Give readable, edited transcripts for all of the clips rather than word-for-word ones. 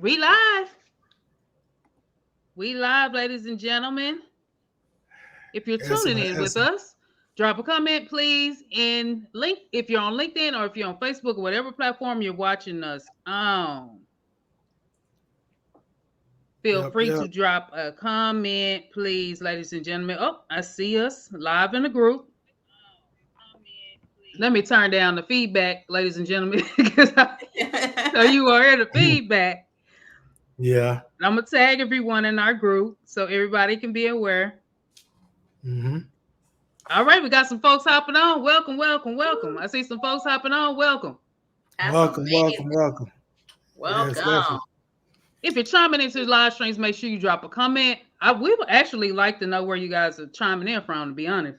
We live. We live, ladies and gentlemen. If you're Excellent, tuning in with excellent. us, drop a comment, please, and link if you're on LinkedIn or if you're on Facebook or whatever platform you're watching us on. Feel Yep, free yep. to drop a comment, please, ladies and gentlemen. Oh, I see us live in the group. Let me turn down the feedback, ladies and gentlemen, so you are hear the feedback. Yeah. I'm gonna tag everyone in our group so everybody can be aware. Mm-hmm. All right, we got some folks hopping on. Welcome, welcome, welcome. I see some folks hopping on. Welcome. That's Welcome, welcome, amazing. welcome. Yes, Welcome. definitely. If you're chiming into the live streams, make sure you drop a comment. We would actually like to know where you guys are chiming in from, to be honest.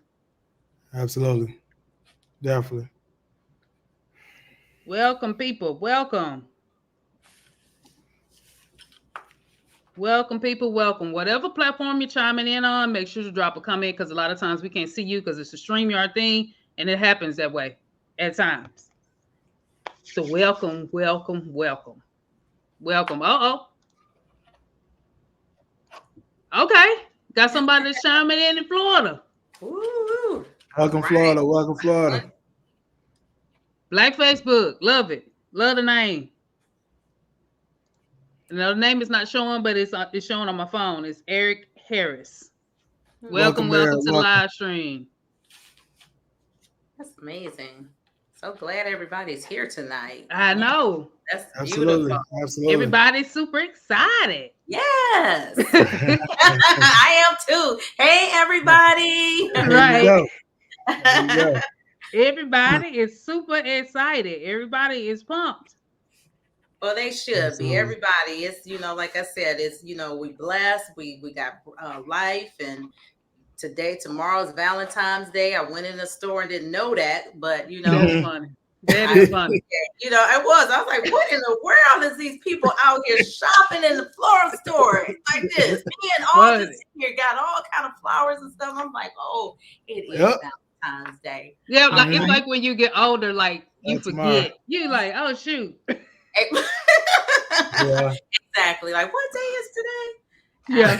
Absolutely. Definitely. Welcome, people. Welcome. Welcome, people. Welcome. Whatever platform you're chiming in on, make sure to drop a comment because a lot of times we can't see you because it's a StreamYard thing and it happens that way at times. So, welcome, welcome, welcome. Welcome. Okay. Got somebody that's chiming in Florida. Woo. All Welcome, right. Florida. Welcome, Florida. Black Facebook. Love it. Love the name. No, the name is not showing, but it's showing on my phone. It's Eric Harris. Welcome, Welcome, Mayor. welcome to the Welcome. live stream. That's amazing. So glad everybody's here tonight. I Yeah, know. that's beautiful. Absolutely. Absolutely. Everybody's super excited. Yes. I am too. Hey, everybody. There you Right. go. There you go. Everybody is super excited. Everybody is pumped. Well, they should be. Absolutely. Everybody. It's, like I said, it's, we blessed. We got life, and today, tomorrow's Valentine's Day. I went in the store and didn't know that, but That's Mhm. funny. That I is funny. I was like, what in the world is these people out here shopping in the floral store like this? Me and all Funny. this here got all kind of flowers and stuff. I'm like, oh, it is Yep. Valentine's Day. Yeah, I'm like it's Mhm. like when you get older, like you That's tomorrow. forget. You like, oh shoot. like, Yeah. exactly. Like, what day is today? Yeah.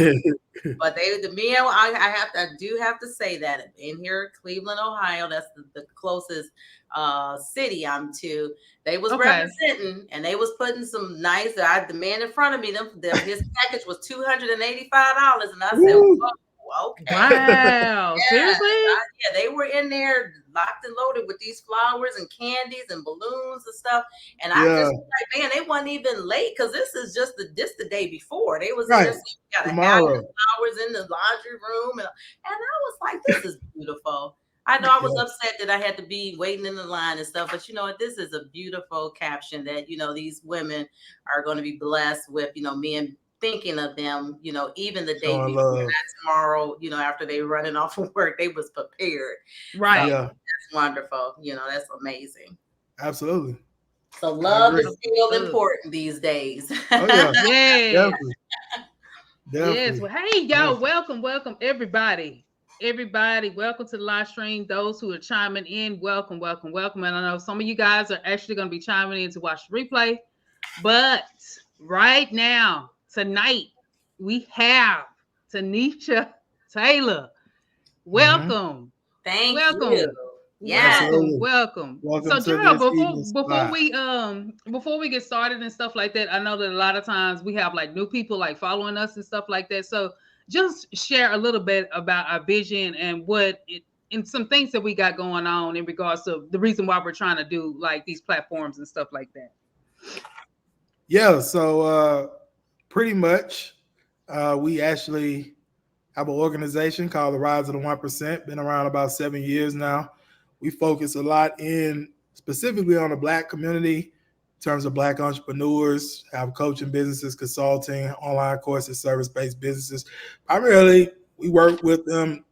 But I do have to say that in here, Cleveland, Ohio, that's the closest city I'm to. They was Okay. representing, and they was putting some nice. The man in front of me, his package was $285, and I said, Woo. "Whoa, okay." Wow. Yeah, Seriously? they were in there locked and loaded with these flowers and candies and balloons and stuff. And I Yeah. just was like, man, they wasn't even late because this is just the day before. They was in Right. there, so you got to hang the Tomorrow. flowers in the laundry room, and I was like, this is beautiful. I know I was Yeah. upset that I had to be waiting in the line and stuff, but you know what? This is a beautiful caption that these women are going to be blessed with. Me and thinking of them, even the day Showing before, love. not tomorrow, after they running off of work, they was prepared. So Right. Yeah. that's wonderful. That's amazing. Absolutely. So I love agree. is still Good. important these days. Oh yeah. Yes. Definitely. Yes. Definitely. Well, hey, y'all, Definitely. welcome, everybody. Everybody, welcome to the live stream. Those who are chiming in, welcome. And I know some of you guys are actually going to be chiming in to watch the replay. But right now, tonight, we have Tanisha Taylor. Welcome. Thank Welcome. you. Yes. Absolutely. Welcome. Welcome So to Gerald, this evening's live. before we get started and stuff like that, I know that a lot of times we have like new people like following us and stuff like that. So just share a little bit about our vision and and some things that we got going on in regards to the reason why we're trying to do like these platforms and stuff like that. Yeah, so pretty much we actually have an organization called the Rise of the 1%, been around about 7 years now. We focus a lot in specifically on the Black community in terms of Black entrepreneurs, have coaching businesses, consulting, online courses, service-based businesses. Primarily, we work with them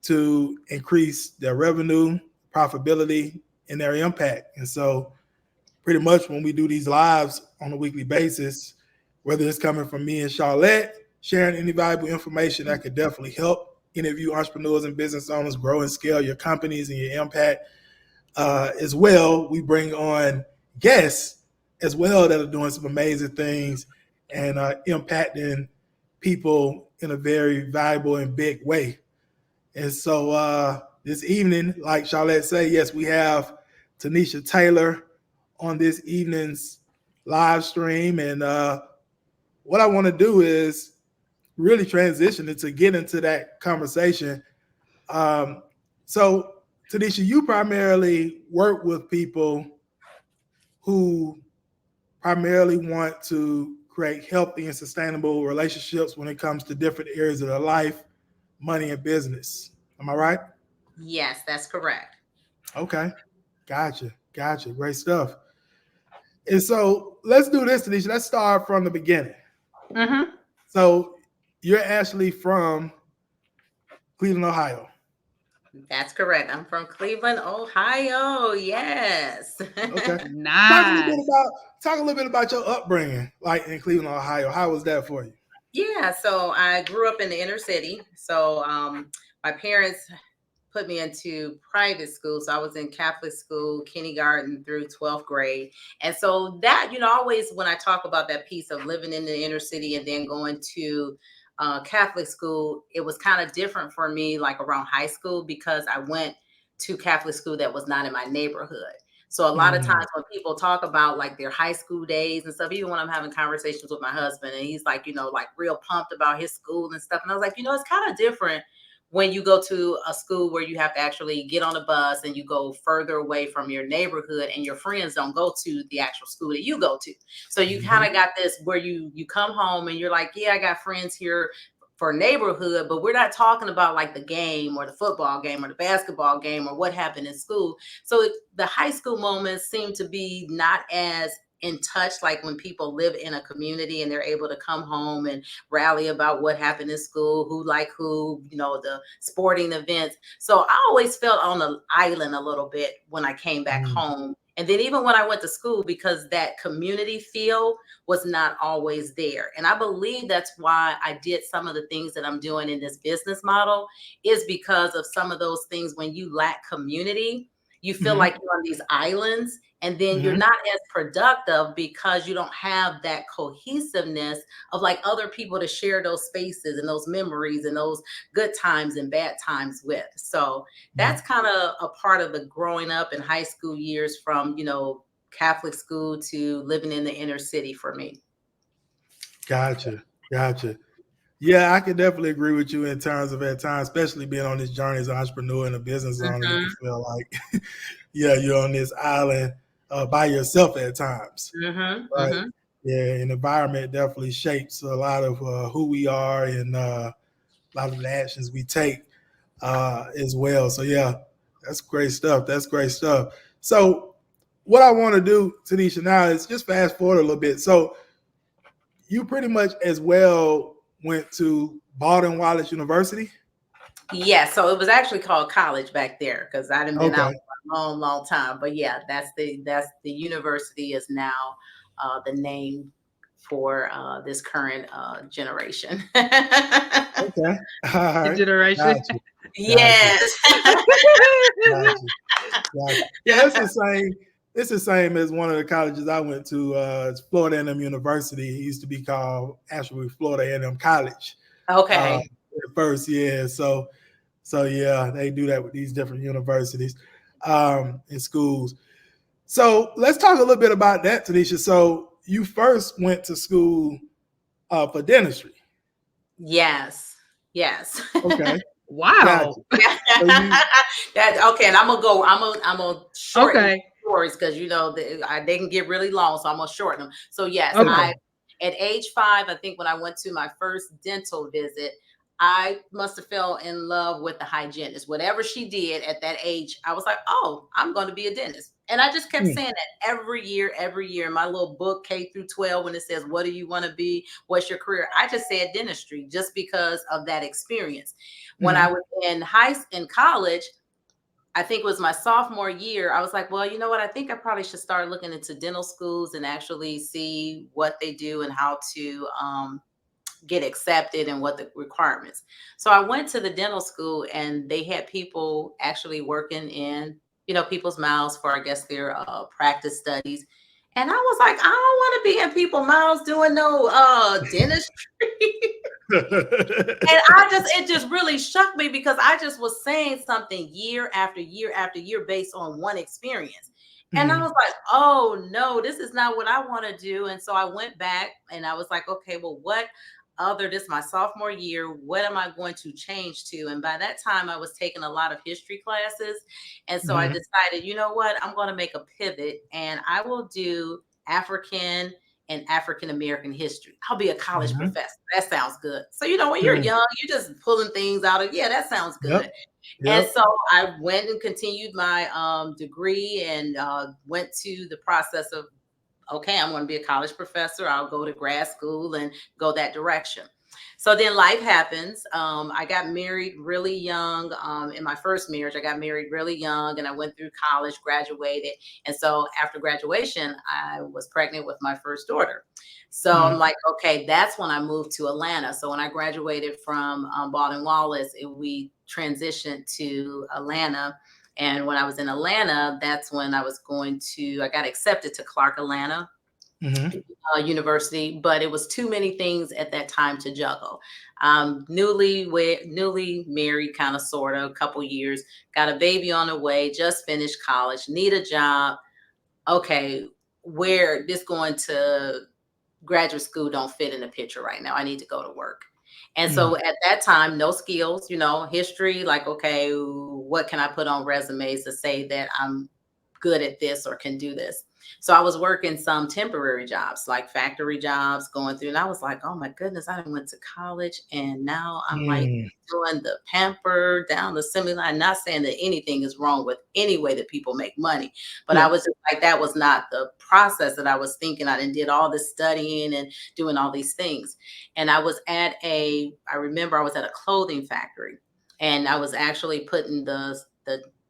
to increase their revenue, profitability, and their impact. And so pretty much when we do these lives on a weekly basis, whether it's coming from me and Charliette, sharing any valuable information that could definitely help any of you entrepreneurs and business owners grow and scale your companies and your impact. As well, we bring on guests as well that are doing some amazing things and impacting people in a very valuable and big way. And so this evening, like Charlotte said, yes, we have Tanisha Taylor on this evening's live stream. And what I want to do is really transition it to get into that conversation. So, Tanisha, you primarily work with people who primarily want to create healthy and sustainable relationships when it comes to different areas of their life, money, and business. Am I right? Yes, that's correct. Okay. Gotcha. Great stuff. And so let's do this, Tanisha. Let's start from the beginning. Mm-hmm. So you're actually from Cleveland, Ohio. That's correct. I'm from Cleveland, Ohio. Yes. Okay. Nice. Talk a little bit about your upbringing, like in Cleveland, Ohio. How was that for you? Yeah, so I grew up in the inner city. So my parents put me into private school. So I was in Catholic school, kindergarten through 12th grade. And so that, always when I talk about that piece of living in the inner city and then going to Catholic school, it was kind of different for me, like around high school, because I went to Catholic school that was not in my neighborhood. So a lot of times when people talk about like their high school days and stuff, even when I'm having conversations with my husband and he's like, like real pumped about his school and stuff. And I was like, it's kind of different when you go to a school where you have to actually get on a bus and you go further away from your neighborhood and your friends don't go to the actual school that you go to. So you kind of got this where you come home and you're like, yeah, I got friends here for neighborhood, but we're not talking about like the game or the football game or the basketball game or what happened in school. So the high school moments seem to be not as in touch, like when people live in a community and they're able to come home and rally about what happened in school, who like who, the sporting events. So I always felt on the island a little bit when I came back home. And then even when I went to school, because that community feel was not always there. And I believe that's why I did some of the things that I'm doing in this business model, is because of some of those things. When you lack community, you feel like you're on these islands, and then you're not as productive because you don't have that cohesiveness of like other people to share those spaces and those memories and those good times and bad times with. So that's kind of a part of the growing up in high school years from, Catholic school to living in the inner city for me. Gotcha. Yeah, I can definitely agree with you in terms of at times, especially being on this journey as an entrepreneur and a business owner, you can feel like, yeah, you're on this island by yourself at times. Right. Yeah, and environment definitely shapes a lot of who we are and a lot of the actions we take as well. So yeah, that's great stuff. So what I want to do, Tanisha, now is just fast forward a little bit. So you pretty much as well went to Baldwin Wallace University? Yeah, so it was actually called college back there because I hadn't been out for a long time. But yeah, that's the university is now the name for this current generation. Okay. All right. Generation. Gotcha. Yes. Gotcha. Yeah, it's the same. It's the same as one of the colleges I went to. It's Florida A&M University. It used to be called actually Florida A&M College. Okay. First, yeah. So yeah, they do that with these different universities and schools. So let's talk a little bit about that, Tanisha. So you first went to school for dentistry. Yes. Okay. Wow. Gotcha. That's okay. And I'm gonna shorten Okay. stories because they can get really long, so I'm gonna shorten them. So yes, Okay. at age 5, I think when I went to my first dental visit, I must have fell in love with the hygienist. Whatever she did at that age, I was like, oh, I'm going to be a dentist. And I just kept saying that every year. My little book, K through 12, when it says, what do you want to be? What's your career? I just said dentistry just because of that experience. When I was in college, I think it was my sophomore year, I was like, well, you know what? I think I probably should start looking into dental schools and actually see what they do and how to get accepted and what the requirements. So I went to the dental school and they had people actually working in, people's mouths for, I guess, their practice studies. And I was like, I don't want to be in people's mouths doing no dentistry. And it just really shocked me because I just was saying something year after year after year based on one experience. And I was like, oh no, this is not what I want to do. And so I went back and I was like, okay, well, this is my sophomore year, what am I going to change to? And by that time I was taking a lot of history classes. And so I decided, you know what, I'm going to make a pivot and I will do African and African American history. I'll be a college professor. That sounds good. So, when you're young, you're just pulling things out of, that sounds good. And so I went and continued my degree and went to the process of, okay, I'm going to be a college professor. I'll go to grad school and go that direction. So then life happens. I got married really young. In my first marriage, I got married really young and I went through college, graduated. And so after graduation, I was pregnant with my first daughter. So I'm like, okay, that's when I moved to Atlanta. So when I graduated from Baldwin Wallace, we transitioned to Atlanta. And when I was in Atlanta, that's when I got accepted to Clark Atlanta University, but it was too many things at that time to juggle. Newly married, kind of, sort of, a couple years, got a baby on the way, just finished college, need a job. Okay, where this going to graduate school don't fit in the picture right now. I need to go to work. And so at that time, no skills, history, like, okay, what can I put on resumes to say that I'm good at this or can do this? So I was working some temporary jobs, like factory jobs, going through, and I was like, oh my goodness, I went to college and now I'm like doing the pamper down the assembly line. Not saying that anything is wrong with any way that people make money, but I was just like, that was not the process that I was thinking. I did all this studying and doing all these things. And I remember I was at a clothing factory and I was actually putting the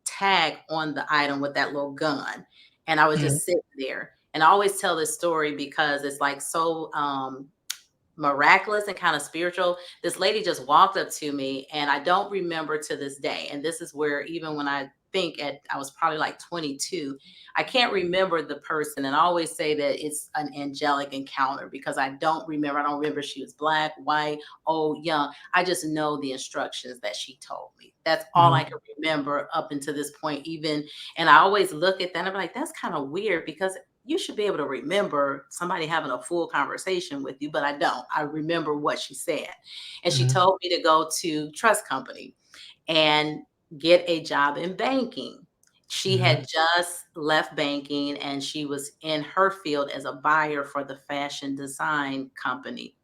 tag on the item with that little gun. And I was just sitting there. And I always tell this story because it's like so miraculous and kind of spiritual. This lady just walked up to me and I don't remember to this day. And this is where even when I was probably like 22, I can't remember the person. And I always say that it's an angelic encounter because I don't remember. I don't remember if she was black, white, old, young. I just know the instructions that she told me. That's all I can remember up until this point, even. And I always look at that and I'm like, that's kind of weird because you should be able to remember somebody having a full conversation with you, but I don't. I remember what she said. And she told me to go to trust company and get a job in banking. She had just left banking and she was in her field as a buyer for the fashion design company.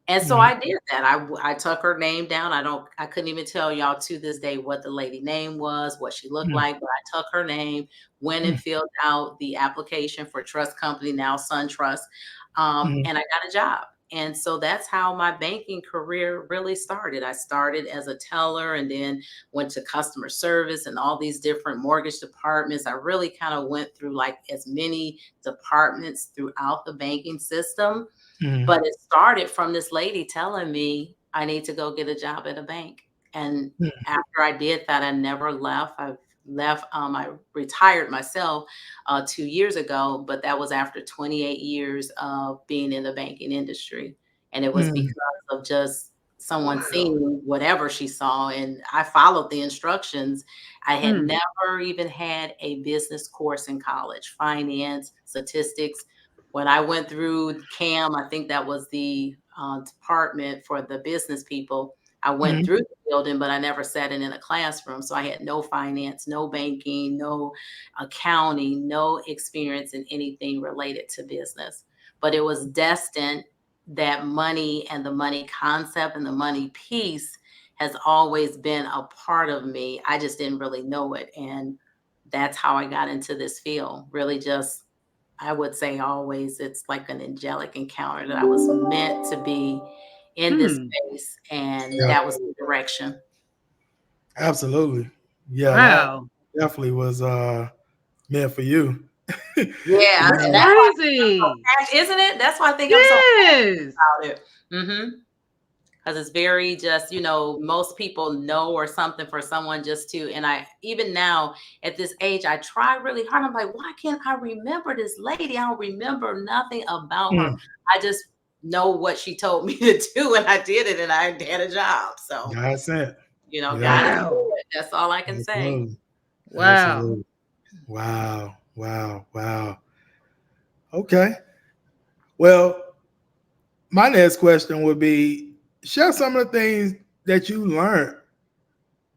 And so I did that. I took her name down. I couldn't even tell y'all to this day what the lady name was, what she looked like, but I took her name, went and filled out the application for trust company, now SunTrust, and I got a job. And so that's how my banking career really started. I started as a teller and then went to customer service and all these different mortgage departments. I really kind of went through like as many departments throughout the banking system. But it started from this lady telling me I need to go get a job at a bank. And after I did that, I never left. I retired myself 2 years ago, but that was after 28 years of being in the banking industry. And it was because of just someone seeing whatever she saw. And I followed the instructions. I had never even had a business course in college, finance, statistics. When I went through CAM, I think that was the department for the business people. I went through the building, but I never sat in a classroom. So I had no finance, no banking, no accounting, no experience in anything related to business. But it was destined that money and the money concept and the money piece has always been a part of me. I just didn't really know it. And that's how I got into this field. Really just, I would say always, it's like an angelic encounter that I was meant to be in this space. And that was the direction. Absolutely. Yeah, Wow. that definitely was meant for you. Yeah. That's And that's crazy. why, isn't it? That's why I think I'm so passionate about it. because it's very just, most people know or something for someone just to, and I, even now at this age, I try really hard. I'm like, why can't I remember this lady? I don't remember nothing about her. Mm. I just know what she told me to do, and I did it, and I had a job. So, God sent. Yeah, God is Wow. good. That's all I can say. absolutely. Wow. Absolutely. Wow. Wow. Wow. Okay. Well, my next question would be share some of the things that you learned,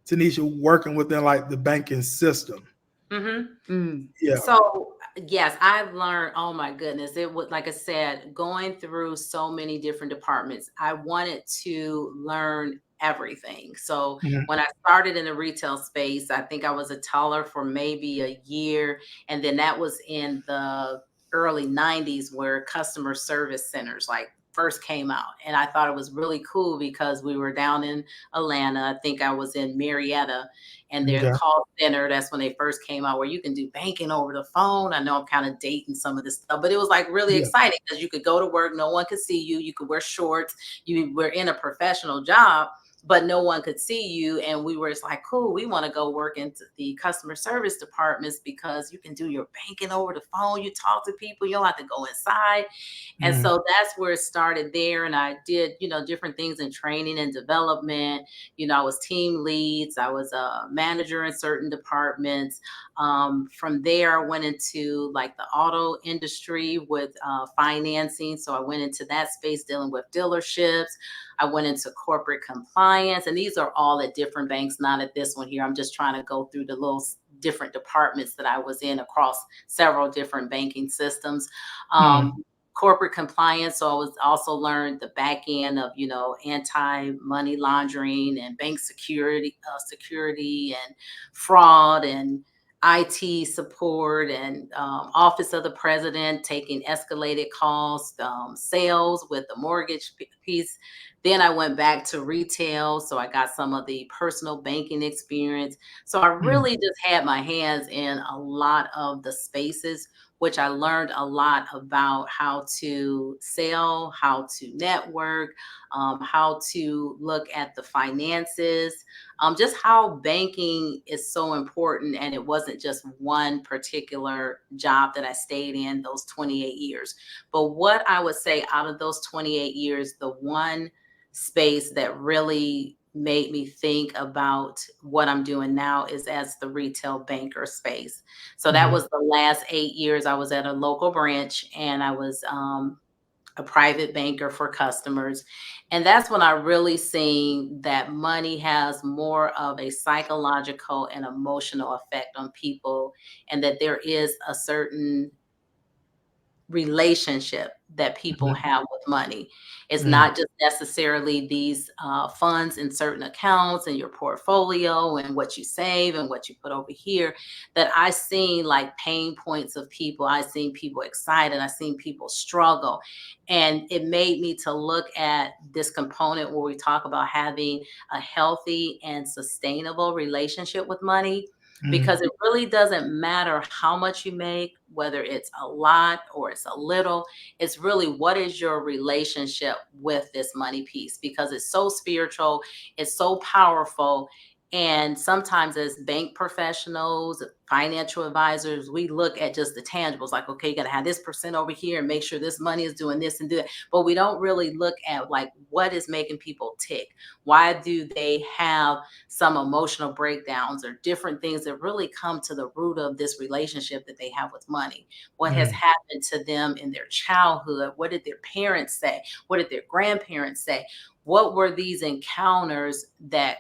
Tanisha, working within like the banking system. Mm. Yeah. So, yes, I've learned, oh my goodness, it was, like I said, going through so many different departments. I wanted to learn everything. So, Mhm. when I started in the retail space, I think I was a teller for maybe a year. And then that was in the early 90s where customer service centers like first came out. And I thought it was really cool because we were down in Atlanta. I think I was in Marietta, and their Okay. call center. That's when they first came out, where you can do banking over the phone. I know I'm kind of dating some of this stuff, but it was like really Yeah. exciting because you could go to work, no one could see you. You could wear shorts. You were in a professional job, but no one could see you. And we were just like, cool, we want to go work into the customer service departments because you can do your banking over the phone. You talk to people, you don't have to go inside. And Mhm. so that's where it started there. And I did, different things in training and development. I was team leads, I was a manager in certain departments. From there, I went into like the auto industry with financing. So I went into that space dealing with dealerships. I went into corporate compliance. And these are all at different banks, not at this one here. I'm just trying to go through the little different departments that I was in across several different banking systems. Mhm. Corporate compliance. So I was also learned the back end of, anti-money laundering and bank security and fraud and IT support and Office of the President, taking escalated calls, sales with the mortgage piece. Then I went back to retail. So I got some of the personal banking experience. So I Mhm. really just had my hands in a lot of the spaces, which I learned a lot about how to sell, how to network, how to look at the finances, just how banking is so important. And it wasn't just one particular job that I stayed in those 28 years. But what I would say out of those 28 years, the one space that really made me think about what I'm doing now is as the retail banker space. So that Mhm. was the last 8 years. I was at a local branch, and I was a private banker for customers. And that's when I really seen that money has more of a psychological and emotional effect on people, and that there is a certain relationship that people Mhm. have with money. It's Mhm. not just necessarily these funds in certain accounts and your portfolio and what you save and what you put over here. That I seen like pain points of people. I seen people excited. I seen people struggle. And it made me to look at this component where we talk about having a healthy and sustainable relationship with money, Mhm. because it really doesn't matter how much you make, whether it's a lot or it's a little. It's really, what is your relationship with this money piece? Because it's so spiritual, it's so powerful. And sometimes, as bank professionals, financial advisors, we look at just the tangibles, like, okay, you got to have this percent over here and make sure this money is doing this and do that. But we don't really look at like what is making people tick. Why do they have some emotional breakdowns or different things that really come to the root of this relationship that they have with money? What has Mhm. happened to them in their childhood? What did their parents say? What did their grandparents say? What were these encounters that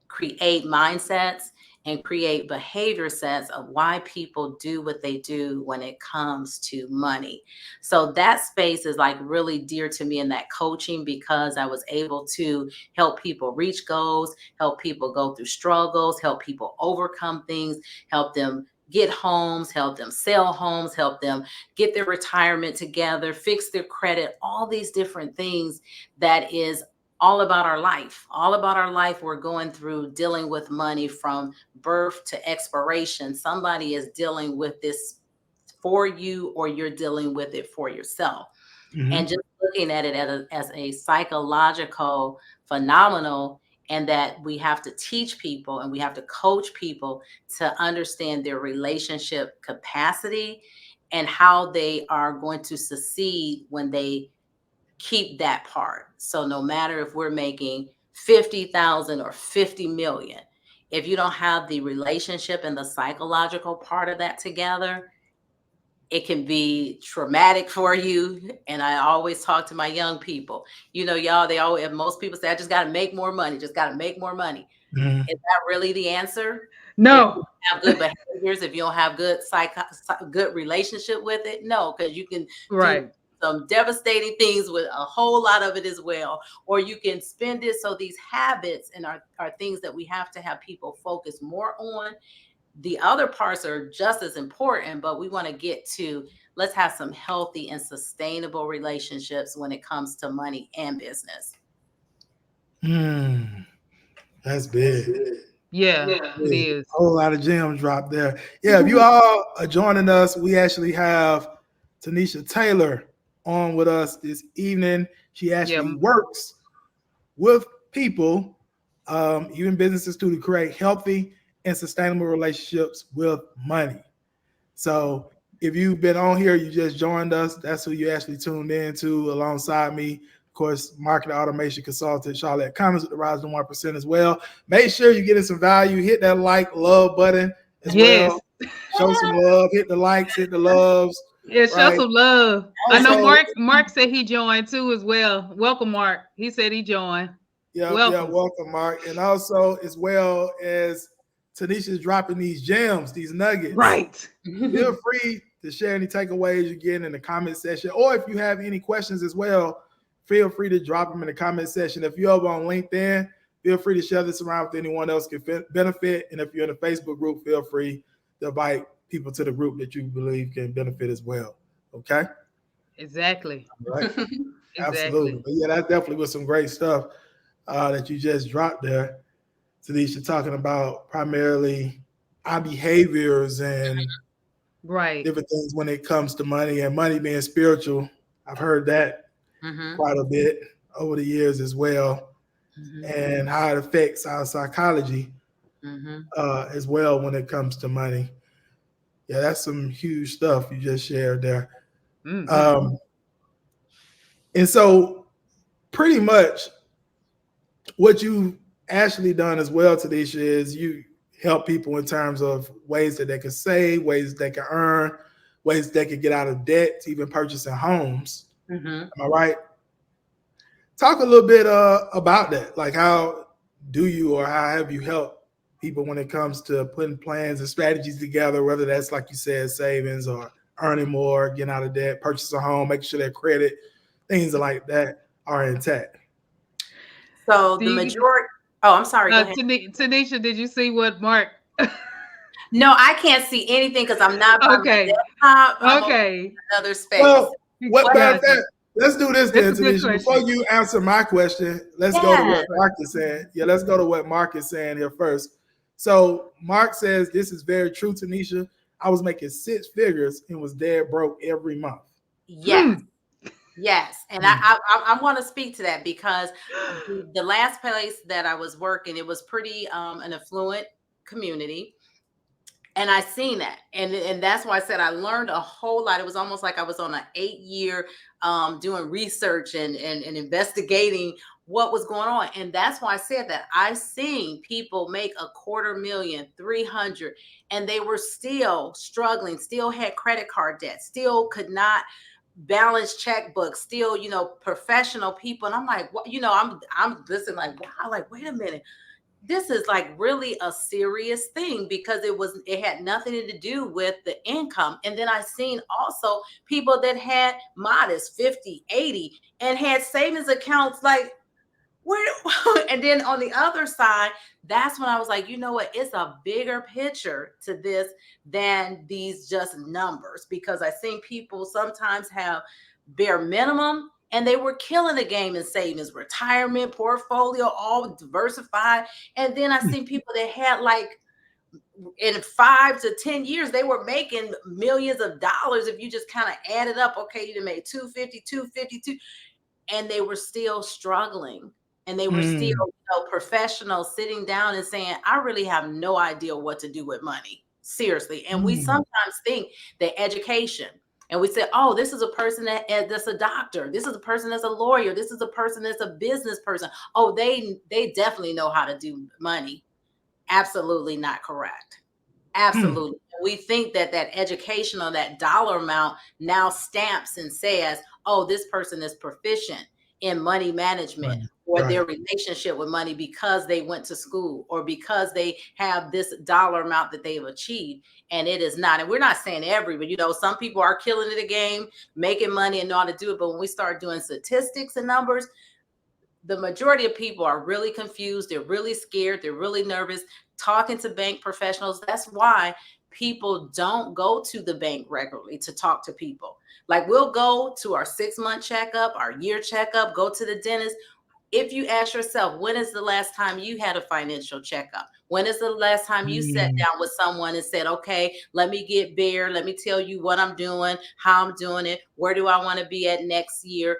create mindsets and create behavior sets of why people do what they do when it comes to money? So that space is like really dear to me in that coaching, because I was able to help people reach goals, help people go through struggles, help people overcome things, help them get homes, help them sell homes, help them get their retirement together, fix their credit, all these different things. That is all about our life. All about our life. We're going through dealing with money from birth to expiration. Somebody is dealing with this for you, or you're dealing with it for yourself. and just looking at it as a psychological phenomenon, and that we have to teach people and we have to coach people to understand their relationship capacity and how they are going to succeed when they keep that part. So no matter if we're making 50,000 or 50 million, if you don't have the relationship and the psychological part of that together, it can be traumatic for you. And I always talk to my young people, y'all, they always, most people say, I just got to make more money, just got to make more money. Mm-hmm. Is that really the answer? No. If you have good behaviors, if you don't have good relationship with it, no, because you can do some devastating things with a whole lot of it as well. Or you can spend it. So these habits and are things that we have to have people focus more on. The other parts are just as important, but we want to get to, let's have some healthy and sustainable relationships when it comes to money and business. That's big. Yeah, it is. A whole lot of gems dropped there. Yeah, if you all are joining us, we actually have Tanisha Taylor on with us this evening. She actually works with people, even businesses, to create healthy and sustainable relationships with money. So if you've been on here, you just joined us, that's who you actually tuned in to alongside me. Of course, marketing automation consultant Charliette Cummings with the Rise to 1% as well. Make sure you're getting some value. Hit that love button as well. Show some love. Hit the likes, hit the loves. Yeah, show some love. I know Mark said he joined too as well. Welcome, Mark. He said he joined. Welcome, Mark. And also, as well as Tanisha's dropping these gems, these nuggets. Right. Feel free to share any takeaways you get in the comment section. Or if you have any questions as well, feel free to drop them in the comment section. If you're over on LinkedIn, feel free to share this around with anyone else who can benefit. And if you're in a Facebook group, feel free to invite people to the group that you believe can benefit as well. Okay? Exactly. Right. Absolutely. But yeah, that definitely was some great stuff that you just dropped there. Tanisha, talking about primarily our behaviors and different things when it comes to money, and money being spiritual. I've heard that quite a bit over the years as well, and how it affects our psychology as well when it comes to money. Yeah, that's some huge stuff you just shared there. And so pretty much what you actually done as well, Tanisha, is you help people in terms of ways that they can save, ways they can earn, ways they can get out of debt, to even purchasing homes. Am I right? Talk a little bit about that. Like, how do you, or how have you helped people when it comes to putting plans and strategies together, whether that's, like you said, savings or earning more, getting out of debt, purchase a home, making sure their credit, things like that are intact? So the majority. Oh, I'm sorry. Go ahead. Tanisha, did you see what Mark? No, I can't see anything because I'm not by my desktop. I'm another space. Well, let's do this then, Tanisha. Before you answer my question, let's go to what Mark is saying. Yeah, let's go to what Mark is saying here first. So Mark says, this is very true, Tanisha. I was making 6 figures and was dead broke every month. Yes. Yes. And I want to speak to that because the last place that I was working, it was pretty an affluent community. And I seen that. And that's why I said I learned a whole lot. It was almost like I was on an 8-year doing research and investigating what was going on. And that's why I said that I've seen people make $250,000, 300, and they were still struggling, still had credit card debt, still could not balance checkbooks, still, professional people. And I'm like, what, I'm listening like, wow, like, wait a minute. This is like really a serious thing because it had nothing to do with the income. And then I seen also people that had modest 50, 80 and had savings accounts like, where? And then on the other side, that's when I was like, you know what? It's a bigger picture to this than these just numbers, because I think people sometimes have bare minimum and they were killing the game in savings, retirement, portfolio, all diversified. And then I seen people that had like in 5 to 10 years, they were making millions of dollars. If you just kind of add it up, okay, you made 252, and they were still struggling. And they were still, professionals sitting down and saying, I really have no idea what to do with money. Seriously. And we sometimes think that education, and we say, oh, this is a person that's a doctor. This is a person that's a lawyer. This is a person that's a business person. Oh, they definitely know how to do money. Absolutely not correct. Absolutely. We think that education or that dollar amount now stamps and says, oh, this person is proficient in money management or their relationship with money because they went to school or because they have this dollar amount that they've achieved. And it is not. And we're not saying everybody, some people are killing it a game, making money and know how to do it. But when we start doing statistics and numbers, the majority of people are really confused. They're really scared. They're really nervous talking to bank professionals. That's why people don't go to the bank regularly to talk to people. Like, we'll go to our 6-month checkup, our year checkup, go to the dentist. If you ask yourself, when is the last time you had a financial checkup? When is the last time you sat down with someone and said, okay, let me get bare. Let me tell you what I'm doing, how I'm doing it. Where do I want to be at next year?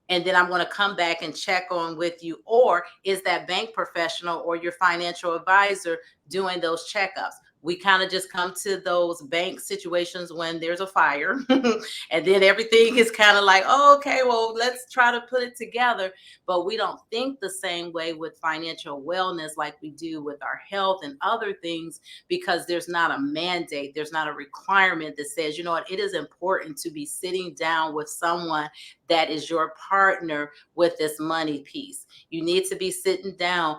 And then I'm going to come back and check on with you. Or is that bank professional or your financial advisor doing those checkups? We kind of just come to those bank situations when there's a fire and then everything is kind of like, oh, okay, well, let's try to put it together. But we don't think the same way with financial wellness like we do with our health and other things, because there's not a mandate. There's not a requirement that says, you know what, it is important to be sitting down with someone that is your partner with this money piece. You need to be sitting down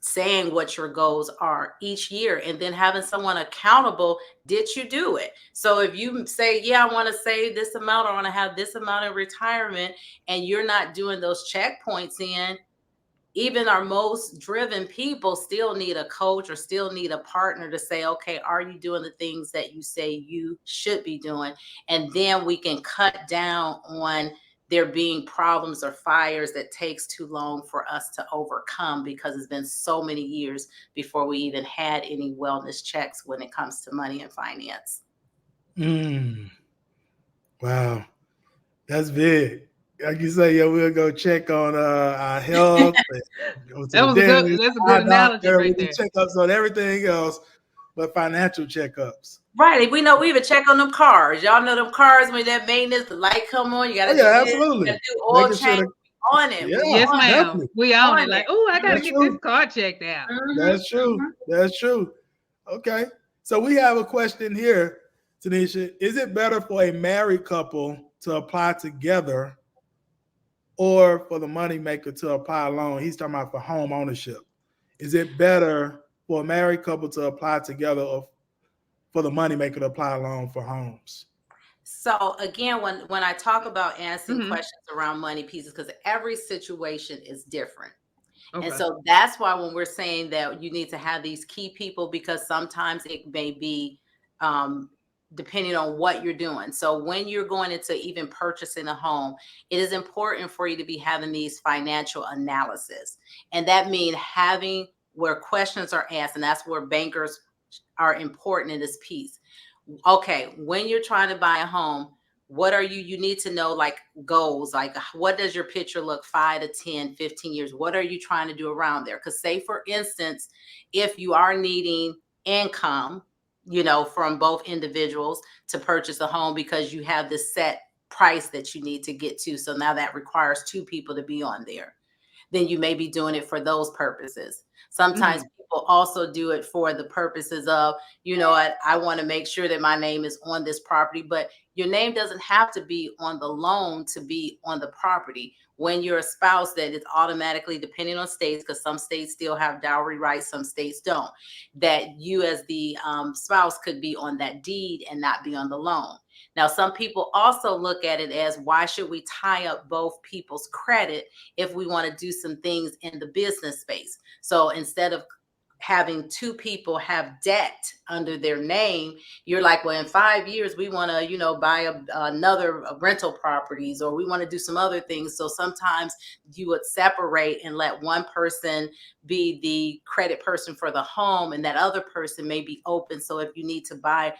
saying what your goals are each year and then having someone accountable. Did you do it? So if you say, yeah, I want to save this amount, or I want to have this amount in retirement, and you're not doing those checkpoints in, even our most driven people still need a coach or still need a partner to say, okay, are you doing the things that you say you should be doing? And then we can cut down on there being problems or fires that takes too long for us to overcome, because it's been so many years before we even had any wellness checks when it comes to money and finance. Wow, that's big. Like you say, yeah, we'll go check on our health. Go to the dentist, that's a good analogy doctor, right we there. do checkups on everything else, but financial checkups. Right. We know we even check on them cars. Y'all know them cars when that maintenance, the light come on, you got to do this. Absolutely. You got to do oil Making change. Sure On it. Yeah, Yes, ma'am. definitely. We own it. On Like, it. oh, I got to That's get true. this car checked out. That's true. That's true. Okay. So we have a question here, Tanisha. Is it better for a married couple to apply together or for the moneymaker to apply alone? He's talking about for home ownership. Is it better for a married couple to apply together or for the moneymaker to apply alone for homes? So again, when I talk about answering questions around money pieces, because every situation is different. Okay. And so that's why when we're saying that you need to have these key people, because sometimes it may be depending on what you're doing. So when you're going into even purchasing a home, it is important for you to be having these financial analysis. And that means having where questions are asked, and that's where bankers are important in this piece. Okay, when you're trying to buy a home, what are you need to know, like goals, like what does your picture look 5 to 10, 15 years? What are you trying to do around there? Because say, for instance, if you are needing income, from both individuals to purchase a home because you have this set price that you need to get to. So now that requires 2 people to be on there. Then you may be doing it for those purposes. Sometimes people also do it for the purposes of, I want to make sure that my name is on this property, but your name doesn't have to be on the loan to be on the property. When you're a spouse, that it's automatically, depending on states, because some states still have dowry rights, some states don't, that you as the spouse could be on that deed and not be on the loan. Now, some people also look at it as, why should we tie up both people's credit if we want to do some things in the business space? So instead of having two people have debt under their name, you're like, well, in 5 years, we want to, buy another rental properties, or we want to do some other things. So sometimes you would separate and let one person be the credit person for the home, and that other person may be open. So if you need to buy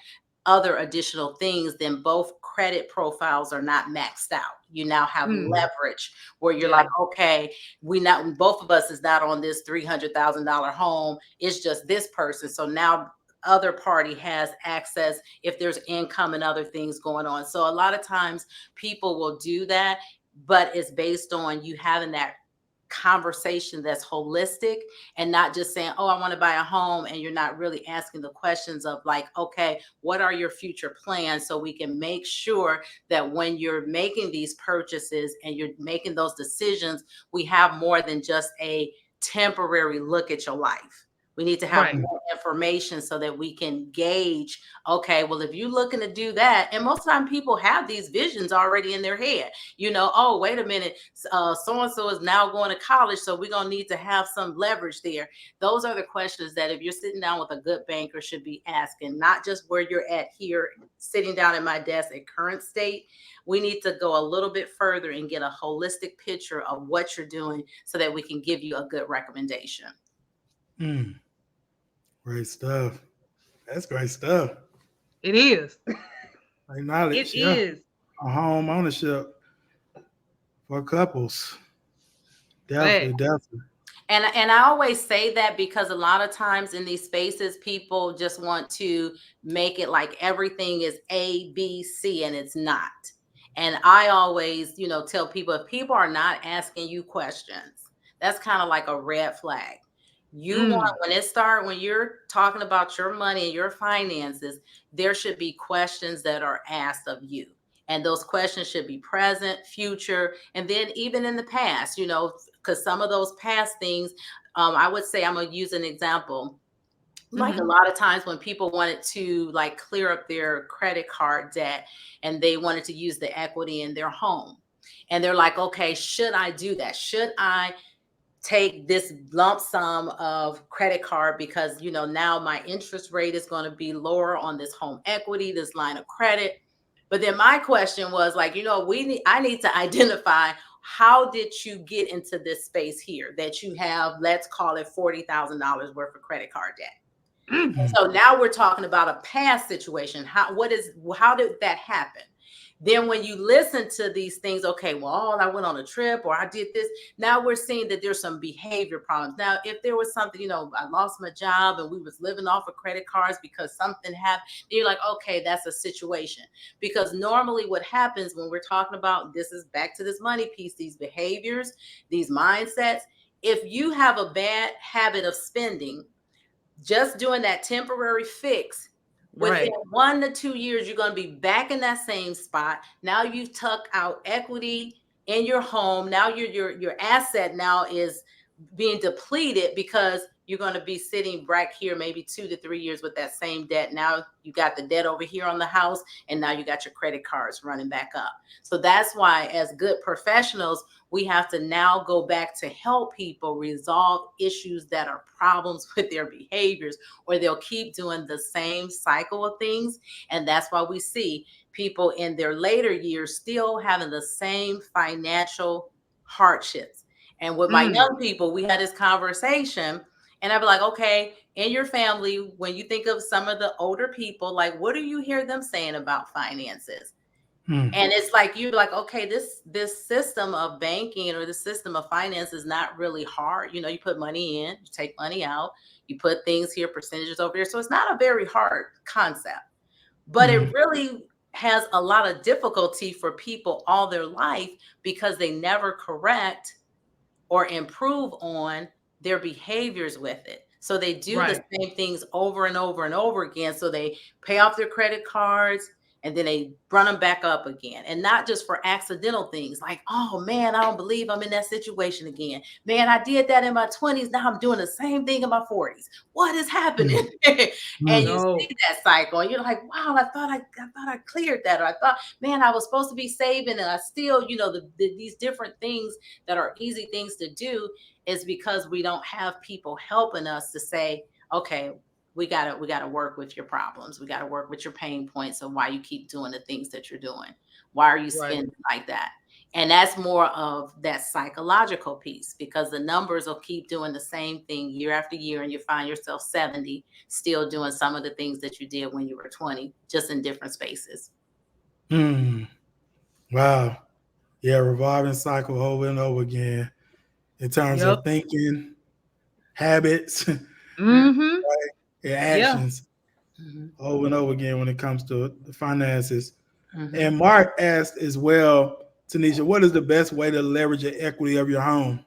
other additional things, then both credit profiles are not maxed out. You now have leverage where you're like, okay, both of us is not on this $300,000 home. It's just this person. So now other party has access if there's income and other things going on. So a lot of times people will do that, but it's based on you having that conversation that's holistic, and not just saying, oh, I want to buy a home, and you're not really asking the questions of like, okay, what are your future plans, so we can make sure that when you're making these purchases and you're making those decisions, we have more than just a temporary look at your life. We need to have more information so that we can gauge, okay, well, if you're looking to do that, and most of the time people have these visions already in their head, oh, wait a minute, so-and-so is now going to college, so we're going to need to have some leverage there. Those are the questions that if you're sitting down with a good banker should be asking, not just where you're at here, sitting down at my desk at current state. We need to go a little bit further and get a holistic picture of what you're doing so that we can give you a good recommendation. Great stuff. That's great stuff. It is. Acknowledge, It is. A home ownership for couples. Definitely. And I always say that because a lot of times in these spaces, people just want to make it like everything is A, B, C, and it's not. And I always, tell people, if people are not asking you questions, that's kind of like a red flag. When you're talking about your money and your finances, there should be questions that are asked of you. And those questions should be present, future, and then even in the past, because some of those past things, I would say, I'm going to use an example. Like a lot of times when people wanted to like clear up their credit card debt and they wanted to use the equity in their home. And they're like, okay, should I do that? Should I take this lump sum of credit card because, now my interest rate is going to be lower on this home equity, this line of credit. But then my question was like, I need to identify, how did you get into this space here that you have, let's call it $40,000 worth of credit card debt. So now we're talking about a past situation. How did that happen? Then when you listen to these things, okay, well, I went on a trip or I did this. Now we're seeing that there's some behavior problems. Now, if there was something, I lost my job and we was living off of credit cards because something happened, you're like, okay, that's a situation. Because normally what happens when we're talking about, this is back to this money piece, these behaviors, these mindsets, if you have a bad habit of spending, just doing that temporary fix, within 1 to 2 years, you're going to be back in that same spot. Now you've took out equity in your home. Now your asset now is being depleted because you're going to be sitting right here maybe 2 to 3 years with that same debt. Now you got the debt over here on the house, and now you got your credit cards running back up. So that's why, as good professionals, we have to now go back to help people resolve issues that are problems with their behaviors, or they'll keep doing the same cycle of things. And that's why we see people in their later years still having the same financial hardships. And with my young people, we had this conversation, and I'd be like, okay, in your family, when you think of some of the older people, like, what do you hear them saying about finances? And it's like, you're like, okay, this system of banking or the system of finance is not really hard. You put money in, you take money out, you put things here, percentages over here. So it's not a very hard concept, but it really has a lot of difficulty for people all their life because they never correct or improve on their behaviors with it. So they do the same things over and over and over again. So they pay off their credit cards, and then they run them back up again. And not just for accidental things like, oh man, I don't believe I'm in that situation again. Man, I did that in my 20s. Now I'm doing the same thing in my 40s. What is happening? And you see that cycle, and you're like, wow, I thought I cleared that. Or I thought, man, I was supposed to be saving, and I still, these different things that are easy things to do is because we don't have people helping us to say, okay, we gotta work with your problems. We gotta work with your pain points of why you keep doing the things that you're doing. Why are you Right. spending like that? And that's more of that psychological piece, because the numbers will keep doing the same thing year after year, and you find yourself 70 still doing some of the things that you did when you were 20, just in different spaces. Wow. Yeah, revolving cycle over and over again in terms Yep. of thinking, habits, and Mm-hmm. Yeah. actions Mhm. over and over again when it comes to the finances. Mhm. And Mark asked as well, Tanisha, what is the best way to leverage the equity of your home?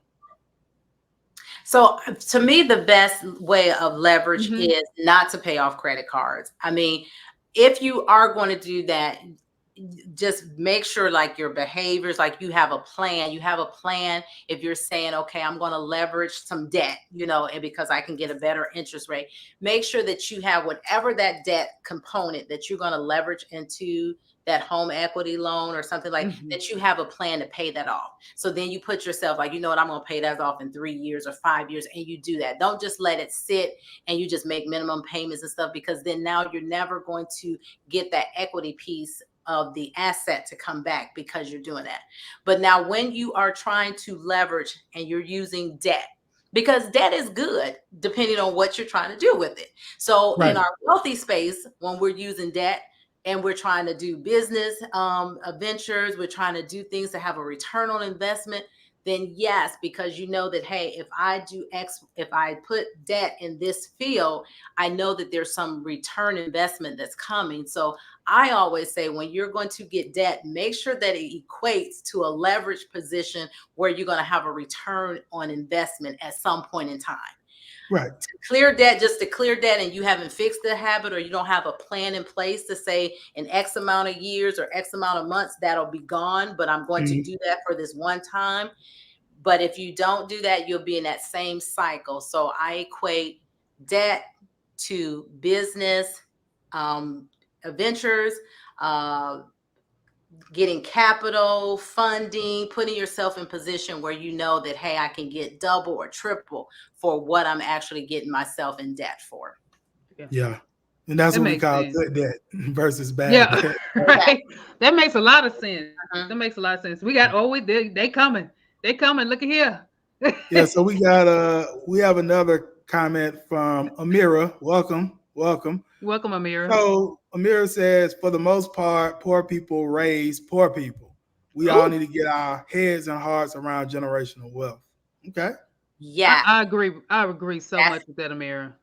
So to me, the best way of leverage Mm-hmm. is not to pay off credit cards. I mean, if you are going to do that, just make sure like your behaviors, like you have a plan. You have a plan. If you're saying, okay, I'm going to leverage some debt, and because I can get a better interest rate, make sure that you have whatever that debt component that you're going to leverage into that home equity loan or something like Mm-hmm. that, you have a plan to pay that off. So then you put yourself like, what, I'm going to pay that off in 3 years or 5 years. And you do that. Don't just let it sit and you just make minimum payments and stuff, because then now you're never going to get that equity piece of the asset to come back because you're doing that. But now when you are trying to leverage and you're using debt, because debt is good depending on what you're trying to do with it. So Right. in our wealthy space, when we're using debt and we're trying to do business ventures, we're trying to do things to have a return on investment, then yes, because you know that, hey, if I do X, if I put debt in this field, I know that there's some return investment that's coming. So I always say, when you're going to get debt, make sure that it equates to a leverage position where you're going to have a return on investment at some point in time. Right. To clear debt, just to clear debt, and you haven't fixed the habit, or you don't have a plan in place to say in X amount of years or X amount of months that'll be gone, but I'm going to do that for this one time. But if you don't do that, you'll be in that same cycle. So I equate debt to business ventures, getting capital, funding, putting yourself in position where you know that, hey, I can get double or triple for what I'm actually getting myself in debt for. Yeah. And that's That what we makes call sense. good debt versus bad Yeah. debt. Right. That makes a lot of sense. Mhm. That makes a lot of sense. We got they coming. They coming. Look at here. Yeah, so we have another comment from Amira. Welcome. Welcome, Amira. So Amira says, for the most part, poor people raise poor people. We all Ooh, need to get our heads and hearts around generational wealth. Okay. Yeah, I agree. I agree so that's much with that, Amira.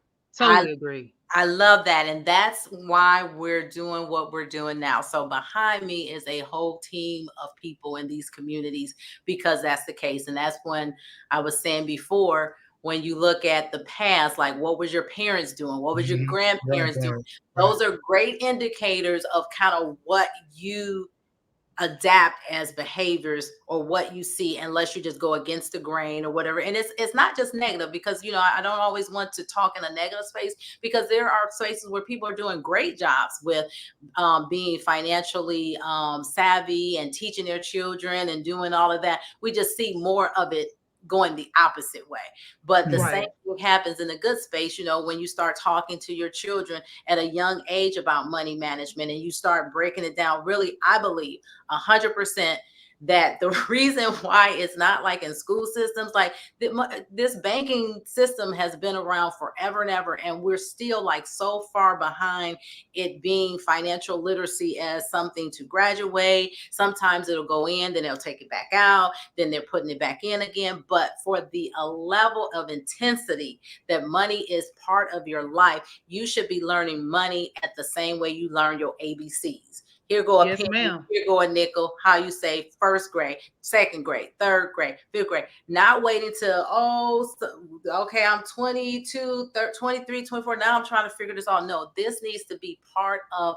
I Totally agree. I love that. And that's why we're doing what we're doing now. So behind me is a whole team of people in these communities, because that's the case. And that's when I was saying before, when you look at the past, like what was your parents doing? What was your grandparents doing? Grandparents. Right. Those are great indicators of kind of what you adapt as behaviors or what you see, unless you just go against the grain or whatever. And it's not just negative, because I don't always want to talk in a negative space, because there are spaces where people are doing great jobs with being financially savvy and teaching their children and doing all of that. We just see more of it going the opposite way. But the same Right. thing happens in the good space, when you start talking to your children at a young age about money management, and you start breaking it down. Really, I believe 100% that the reason why it's not like in school systems, like this banking system has been around forever and ever, and we're still like so far behind it being financial literacy as something to graduate. Sometimes it'll go in, then they'll take it back out, then they're putting it back in again. But for the level of intensity that money is part of your life, you should be learning money at the same way you learn your ABCs. Here go a Yes, penny, ma'am. here go a nickel. How you say first grade, second grade, third grade, fifth grade. Not waiting till, okay, I'm 22, 23, 24. Now I'm trying to figure this out. No, this needs to be part of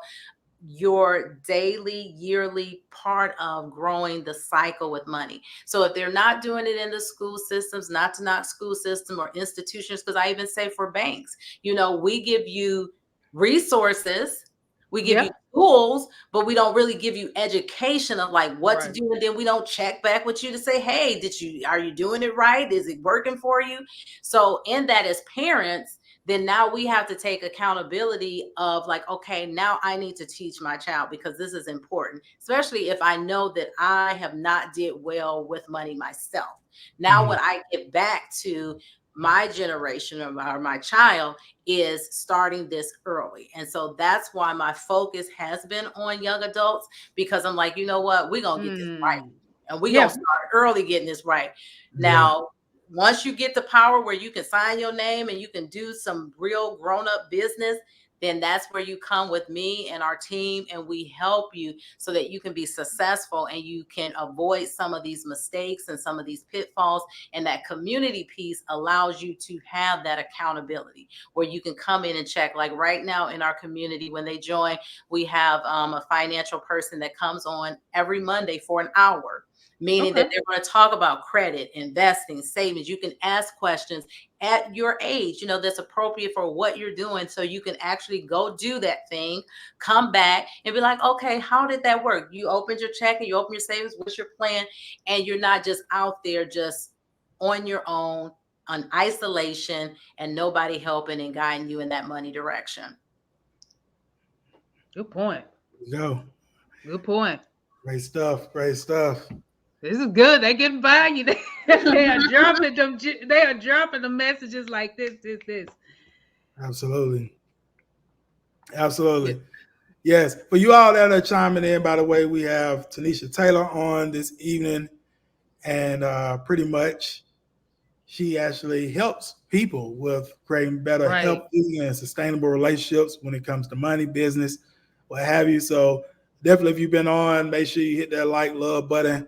your daily, yearly part of growing the cycle with money. So if they're not doing it in the school systems, not to knock school system or institutions, because I even say for banks, we give you resources, we give you Yep. tools, but we don't really give you education of like what to Right. do. And then we don't check back with you to say, hey, are you doing it right? Is it working for you? So in that, as parents, then now we have to take accountability of like, okay, now I need to teach my child because this is important, especially if I know that I have not did well with money myself. Now, what I get back to my generation or my child is starting this early. And so that's why my focus has been on young adults, because I'm like, you know what, we're going to get this right. And we're going to start early getting this right. Now, once you get the power where you can sign your name and you can do some real grown-up business, then that's where you come with me and our team, and we help you so that you can be successful and you can avoid some of these mistakes and some of these pitfalls. And that community piece allows you to have that accountability where you can come in and check. Like right now in our community, when they join, we have a financial person that comes on every Monday for an hour, meaning that they're going to talk about credit, investing, savings. You can ask questions at your age, you know, that's appropriate for what you're doing. So you can actually go do that thing, come back and be like, okay, how did that work? You opened your check and you open your savings. What's your plan? And you're not just out there just on your own, on isolation, and nobody helping and guiding you in that money direction. Good point. Go. Good point. Great stuff. Great stuff. This is good. They getting by you. They are dropping them. They are dropping the messages like this. Absolutely. Absolutely. Yes. For you all that are chiming in, by the way, we have Tanisha Taylor on this evening, and pretty much she actually helps people with creating better, healthy, and sustainable relationships when it comes to money, business, what have you. So definitely, if you've been on, make sure you hit that like, love button.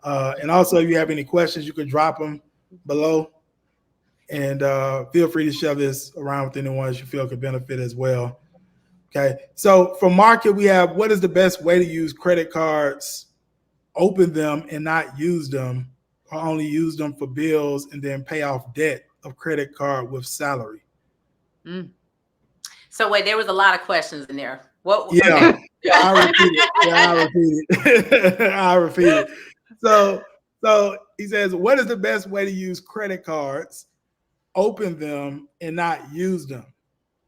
And also, if you have any questions, you can drop them below. And feel free to share this around with anyone you feel could benefit as well. Okay. So for market, we have, what is the best way to use credit cards? Open them and not use them, or only use them for bills and then pay off debt of credit card with salary. So wait, there was a lot of questions in there. What? Yeah, okay. I'll repeat it. I'll repeat it. So he says, what is the best way to use credit cards? Open them and not use them,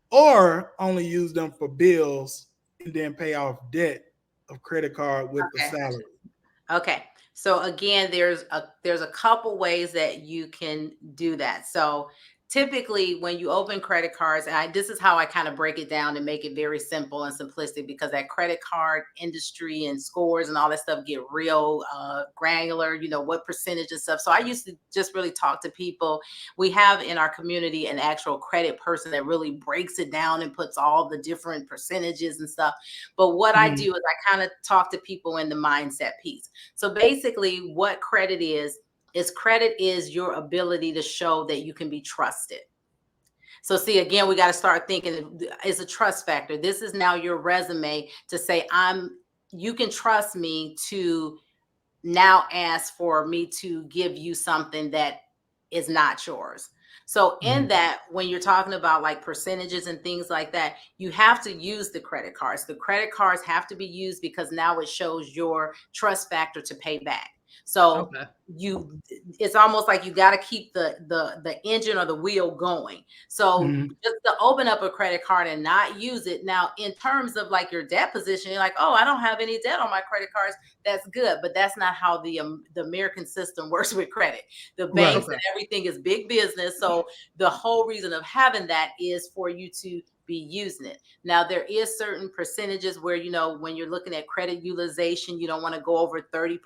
or only use them for bills and then pay off debt of credit card with the salary. Okay. So again, there's a couple ways that you can do that. So typically when you open credit cards, and this is how I kind of break it down and make it very simple and simplistic, because that credit card industry and scores and all that stuff get real granular, you know, what percentage and stuff. So I used to just really talk to people. We have in our community an actual credit person that really breaks it down and puts all the different percentages and stuff. But what I do is I kind of talk to people in the mindset piece. So basically what credit is credit is your ability to show that you can be trusted. So see, again, we got to start thinking it's a trust factor. This is now your resume to say, you can trust me to now ask for me to give you something that is not yours. So in that, when you're talking about like percentages and things like that, you have to use the credit cards. The credit cards have to be used because now it shows your trust factor to pay back. So it's almost like you got to keep the engine or the wheel going. So just to open up a credit card and not use it. Now, in terms of like your debt position, you're like, oh, I don't have any debt on my credit cards. That's good. But that's not how the American system works with credit. The banks and everything is big business. So the whole reason of having that is for you to be using it. Now, there is certain percentages where, you know, when you're looking at credit utilization, you don't want to go over 30%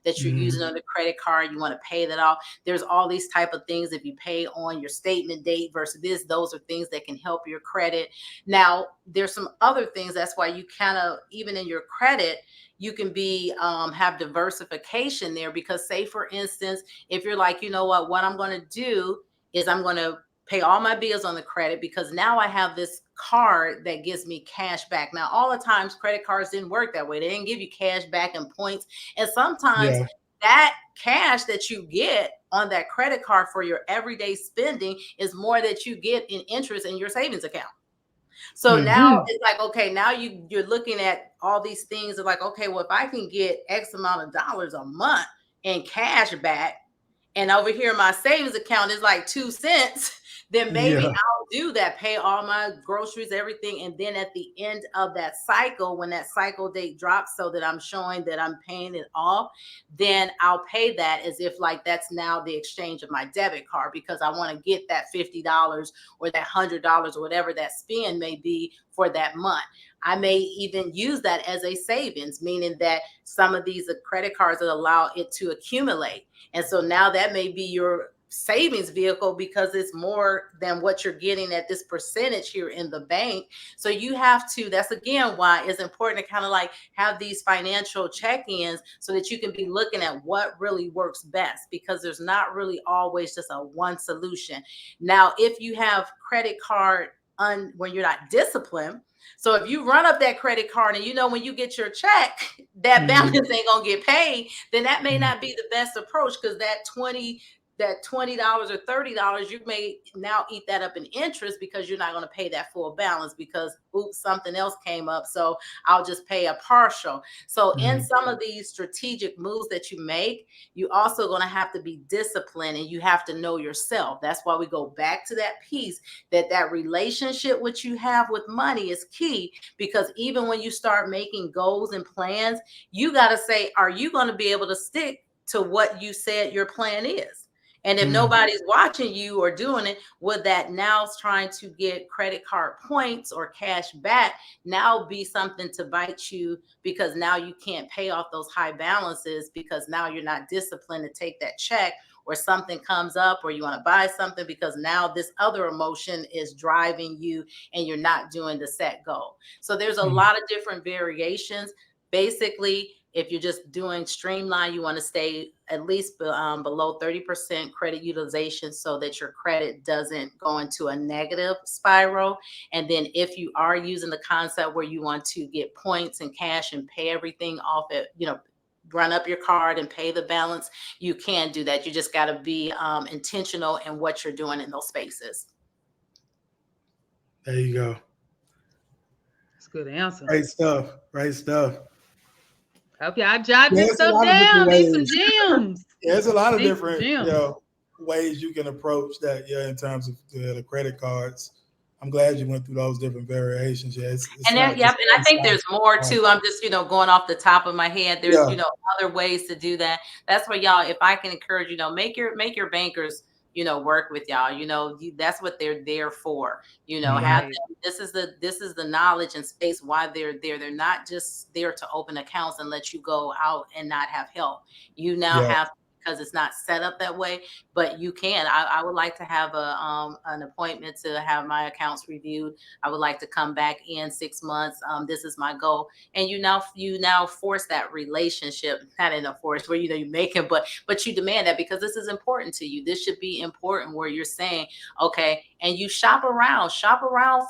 that you're using on the credit card. You want to pay that off. There's all these type of things. If you pay on your statement date versus this, those are things that can help your credit. Now, there's some other things. That's why you kind of, even in your credit, you can be have diversification there, because say, for instance, if you're like, you know what I'm going to do is I'm going to pay all my bills on the credit because now I have this card that gives me cash back. Now, all the times credit cards didn't work that way. They didn't give you cash back and points. And sometimes that cash that you get on that credit card for your everyday spending is more that you get in interest in your savings account. So now it's like, okay, now you're looking at all these things of like, okay, well, if I can get X amount of dollars a month in cash back, and over here my savings account is like 2 cents, then maybe I'll do that, pay all my groceries, everything. And then at the end of that cycle, when that cycle date drops, so that I'm showing that I'm paying it off, then I'll pay that as if like that's now the exchange of my debit card, because I want to get that $50 or that $100 or whatever that spend may be for that month. I may even use that as a savings, meaning that some of these credit cards that allow it to accumulate. And so now that may be your savings vehicle, because it's more than what you're getting at this percentage here in the bank. So you have to, that's again why it's important to kind of like have these financial check-ins, so that you can be looking at what really works best, because there's not really always just a one solution. Now, if you have credit card when you're not disciplined, so if you run up that credit card and you know when you get your check, that balance ain't gonna get paid, then that may not be the best approach, because that $20 or $30, you may now eat that up in interest, because you're not going to pay that full balance, because oops, something else came up, so I'll just pay a partial. So in some of these strategic moves that you make, you also going to have to be disciplined, and you have to know yourself. That's why we go back to that piece, that relationship which you have with money is key, because even when you start making goals and plans, you got to say, are you going to be able to stick to what you said your plan is? And if nobody's watching you or doing it, would that now trying to get credit card points or cash back now be something to bite you, because now you can't pay off those high balances, because now you're not disciplined to take that check, or something comes up, or you want to buy something, because now this other emotion is driving you and you're not doing the set goal. So there's a lot of different variations. Basically, if you're just doing streamline, you want to stay at least below 30% credit utilization, so that your credit doesn't go into a negative spiral. And then if you are using the concept where you want to get points and cash and pay everything off at, run up your card and pay the balance, you can do that. You just got to be intentional in what you're doing in those spaces. There you go. That's a good answer. Great stuff. Great stuff. Okay, I jotted this stuff down. These some gems. Yeah, there's a lot of different ways you can approach that. Yeah, in terms of the credit cards. I'm glad you went through those different variations. Yeah, and I think there's more too. I'm just going off the top of my head. There's other ways to do that. That's where y'all, if I can encourage, make your bankers work with y'all. That's what they're there for. Have them, this is the knowledge and space why they're there. They're not just there to open accounts and let you go out and not have help. You now have, because it's not set up that way, but you can. I would like to have an appointment to have my accounts reviewed. I would like to come back in 6 months. This is my goal. And you now force that relationship, not in a force where you make it, but you demand that, because this is important to you. This should be important, where you're saying, okay, and you shop around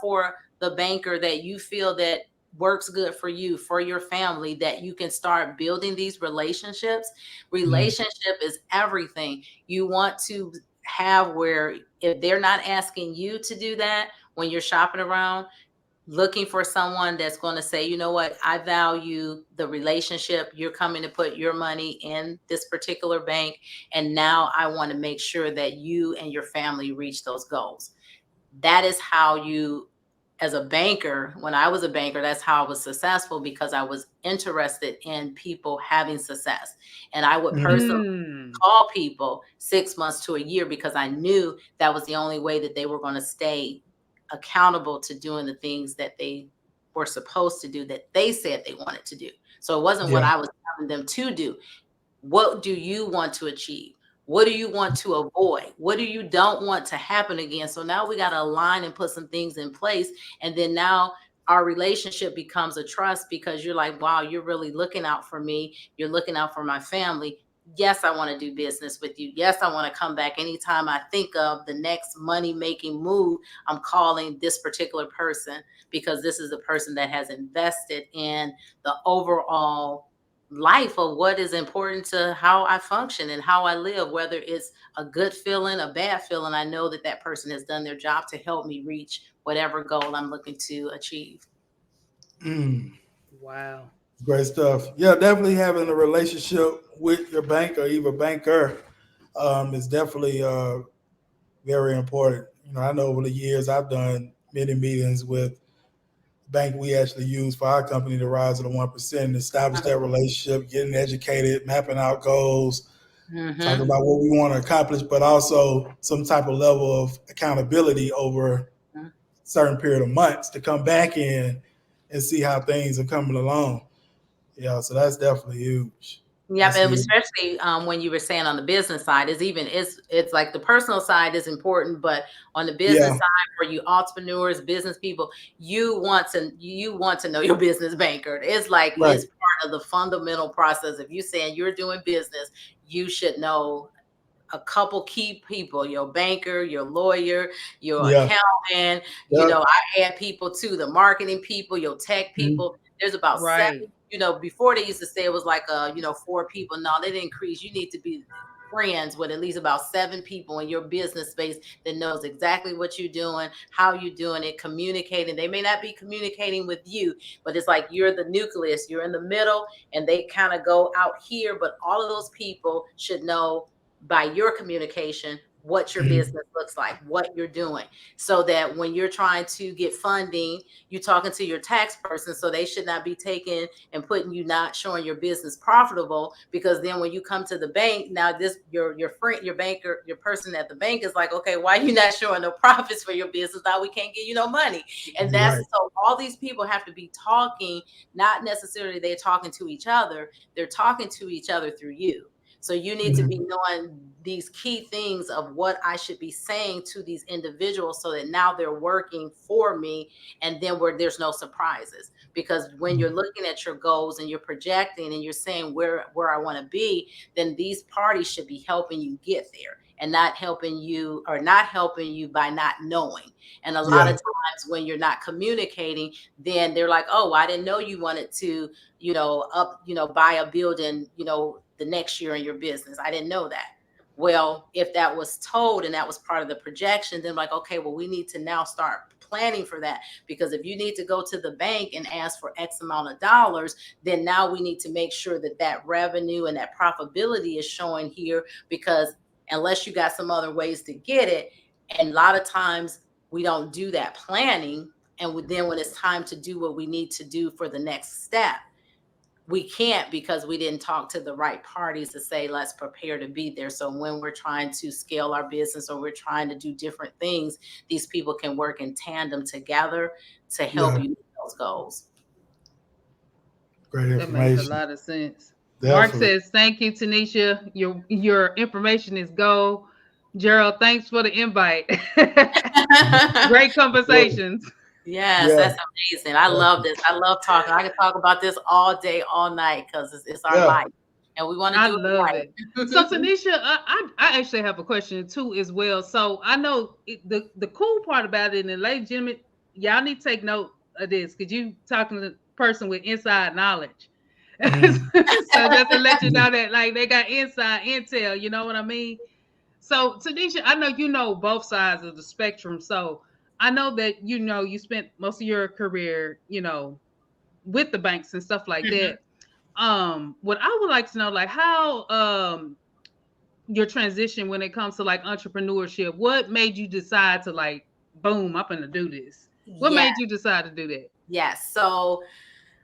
for the banker that you feel that works good for you, for your family, that you can start building these relationships. Relationship is everything. You want to have where, if they're not asking you to do that, when you're shopping around, looking for someone that's going to say, you know what, I value the relationship. You're coming to put your money in this particular bank, and now I want to make sure that you and your family reach those goals. That is how you, as a banker, when I was a banker, that's how I was successful, because I was interested in people having success. And I would personally call people 6 months to a year, because I knew that was the only way that they were going to stay accountable to doing the things that they were supposed to do, that they said they wanted to do. So it wasn't what I was telling them to do. What do you want to achieve? What do you want to avoid? What do you don't want to happen again? So now we got to align and put some things in place. And then now our relationship becomes a trust, because you're like, wow, you're really looking out for me. You're looking out for my family. Yes, I want to do business with you. Yes, I want to come back. Anytime I think of the next money-making move, I'm calling this particular person, because this is the person that has invested in the overall life of what is important to how I function and how I live, whether it's a good feeling, a bad feeling. I know that person has done their job to help me reach whatever goal I'm looking to achieve. Wow. Great stuff. Yeah, definitely having a relationship with your bank or even banker is definitely very important. I know over the years I've done many meetings with bank we actually use for our company, the Rise of the 1%, establish that relationship, getting educated, mapping out goals, talking about what we want to accomplish, but also some type of level of accountability over a certain period of months to come back in and see how things are coming along. Yeah, so that's definitely huge. Yeah, but especially when you were saying on the business side, it's like the personal side is important, but on the business side, for you entrepreneurs, business people, you want to know your business banker. It's like it's part of the fundamental process. If you're saying you're doing business, you should know a couple key people: your banker, your lawyer, your accountant. I add people to the marketing people, your tech people. There's about 7. Before they used to say it was like 4 people. No, they didn't increase. You need to be friends with at least about 7 people in your business space that knows exactly what you're doing, how you're doing it, communicating. They may not be communicating with you, but it's like you're the nucleus, you're in the middle, and they kind of go out here. But all of those people should know by your communication what your business looks like, what you're doing, so that when you're trying to get funding, you're talking to your tax person, so they should not be taking and putting you not showing your business profitable, because then when you come to the bank, now your friend, your banker, your person at the bank is like, okay, why are you not showing no profits for your business? Now we can't give you no money. And so all these people have to be talking, not necessarily they're talking to each other, they're talking to each other through you. So you need to be knowing these key things of what I should be saying to these individuals, so that now they're working for me, and then there's no surprises. Because when you're looking at your goals and you're projecting and you're saying where I want to be, then these parties should be helping you get there, and not helping you by not knowing. And a lot of times when you're not communicating, then they're like, oh, I didn't know you wanted to, buy a building, the next year in your business. I didn't know that. Well, if that was told and that was part of the projection, then like, okay, well, we need to now start planning for that. Because if you need to go to the bank and ask for X amount of dollars, then now we need to make sure that revenue and that profitability is showing here, because unless you got some other ways to get it, and a lot of times we don't do that planning. And then when it's time to do what we need to do for the next step, we can't, because we didn't talk to the right parties to say, let's prepare to be there. So when we're trying to scale our business, or we're trying to do different things, these people can work in tandem together to help you with those goals. Great information. That makes a lot of sense. Definitely. Mark says, thank you, Tanisha. Your information is gold. Gerald, thanks for the invite. Great conversations. Yes, that's amazing. I love this. I love talking. I can talk about this all day, all night, because it's our life, and we want to do it right. So, Tanisha, I actually have a question too as well. So I know the cool part about it, and ladies and gentlemen, y'all need to take note of this, because you talking to a person with inside knowledge. So just to let you know that, like, they got inside intel, you know what I mean? So, Tanisha, I know you know both sides of the spectrum. So I know that you spent most of your career, with the banks and stuff like that. What I would like to know, like, how your transition when it comes to like entrepreneurship, what made you decide to, like, boom, I'm gonna do this? What made you decide to do that? Yes. So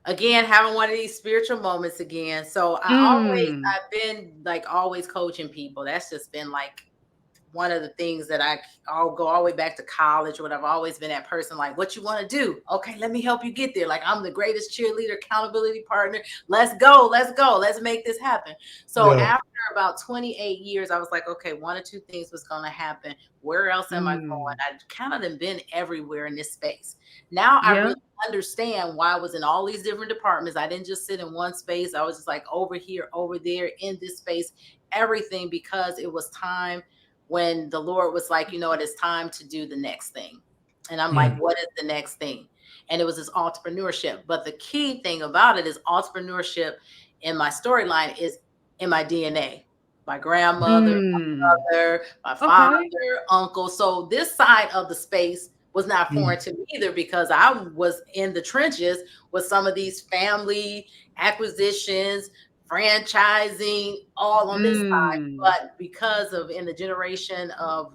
again, having one of these spiritual moments again. So I've been like always coaching people. That's just been like one of the things that I'll go all the way back to college, when I've always been that person, like, what you want to do? Okay, let me help you get there. Like, I'm the greatest cheerleader, accountability partner. Let's go. Let's make this happen. So after about 28 years, I was like, okay, one or two things was going to happen. Where else am I going? I kind of been everywhere in this space. Now I really understand why I was in all these different departments. I didn't just sit in one space. I was just like over here, over there, in this space, everything, because it was time when the Lord was like, it's time to do the next thing. And I'm like, what is the next thing? And it was this entrepreneurship. But the key thing about it is entrepreneurship in my storyline is in my DNA. My grandmother, my mother, my father, uncle. So this side of the space was not foreign to me either, because I was in the trenches with some of these family acquisitions, franchising, all on this side. But because of in the generation of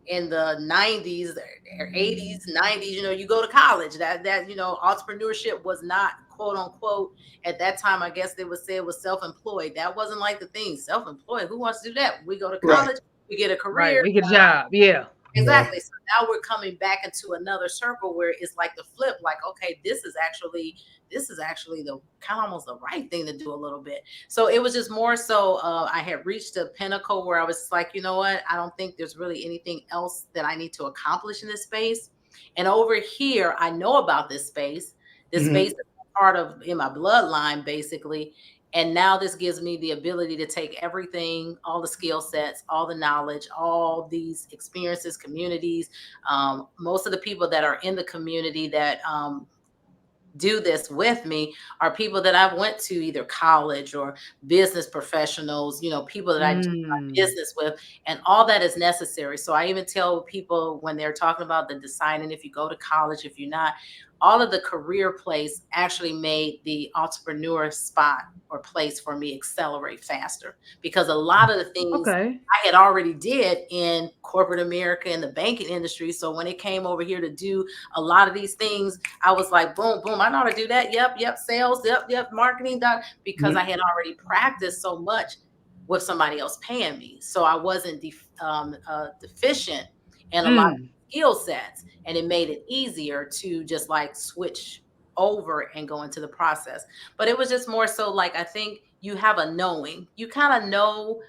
in the 90s or 80s, 90s, you go to college. That entrepreneurship was not quote unquote at that time. I guess they would say it was self-employed. That wasn't like the thing. Self-employed, who wants to do that? We go to Right. college, we get a Right. career. We get a job. Yeah. Yeah. Exactly. So now we're coming back into another circle where it's like the flip, like, okay, this is actually the kind of almost the right thing to do a little bit. So it was just more so I had reached a pinnacle where I was like, you know what? I don't think there's really anything else that I need to accomplish in this space. And over here, I know about this space. This Mhm. space is part of in my bloodline, basically. And now this gives me the ability to take everything, all the skill sets, all the knowledge, all these experiences, communities. Most of the people that are in the community that do this with me are people that I've went to either college or business professionals, people that I do my Mm. business with, and all that is necessary. So I even tell people when they're talking about the deciding if you go to college, if you're not, all of the career place actually made the entrepreneur spot or place for me accelerate faster, because a lot of the things Okay. I had already did in corporate America in the banking industry. So when it came over here to do a lot of these things, I was like, boom, boom, I know how to do that. Yep, sales, yep, marketing, because I Mhm. had already practiced so much with somebody else paying me. So I wasn't deficient in a lot of Mm. skill sets, and it made it easier to just like switch over and go into the process. But it was just more so like, I think you have a knowing, you kind of know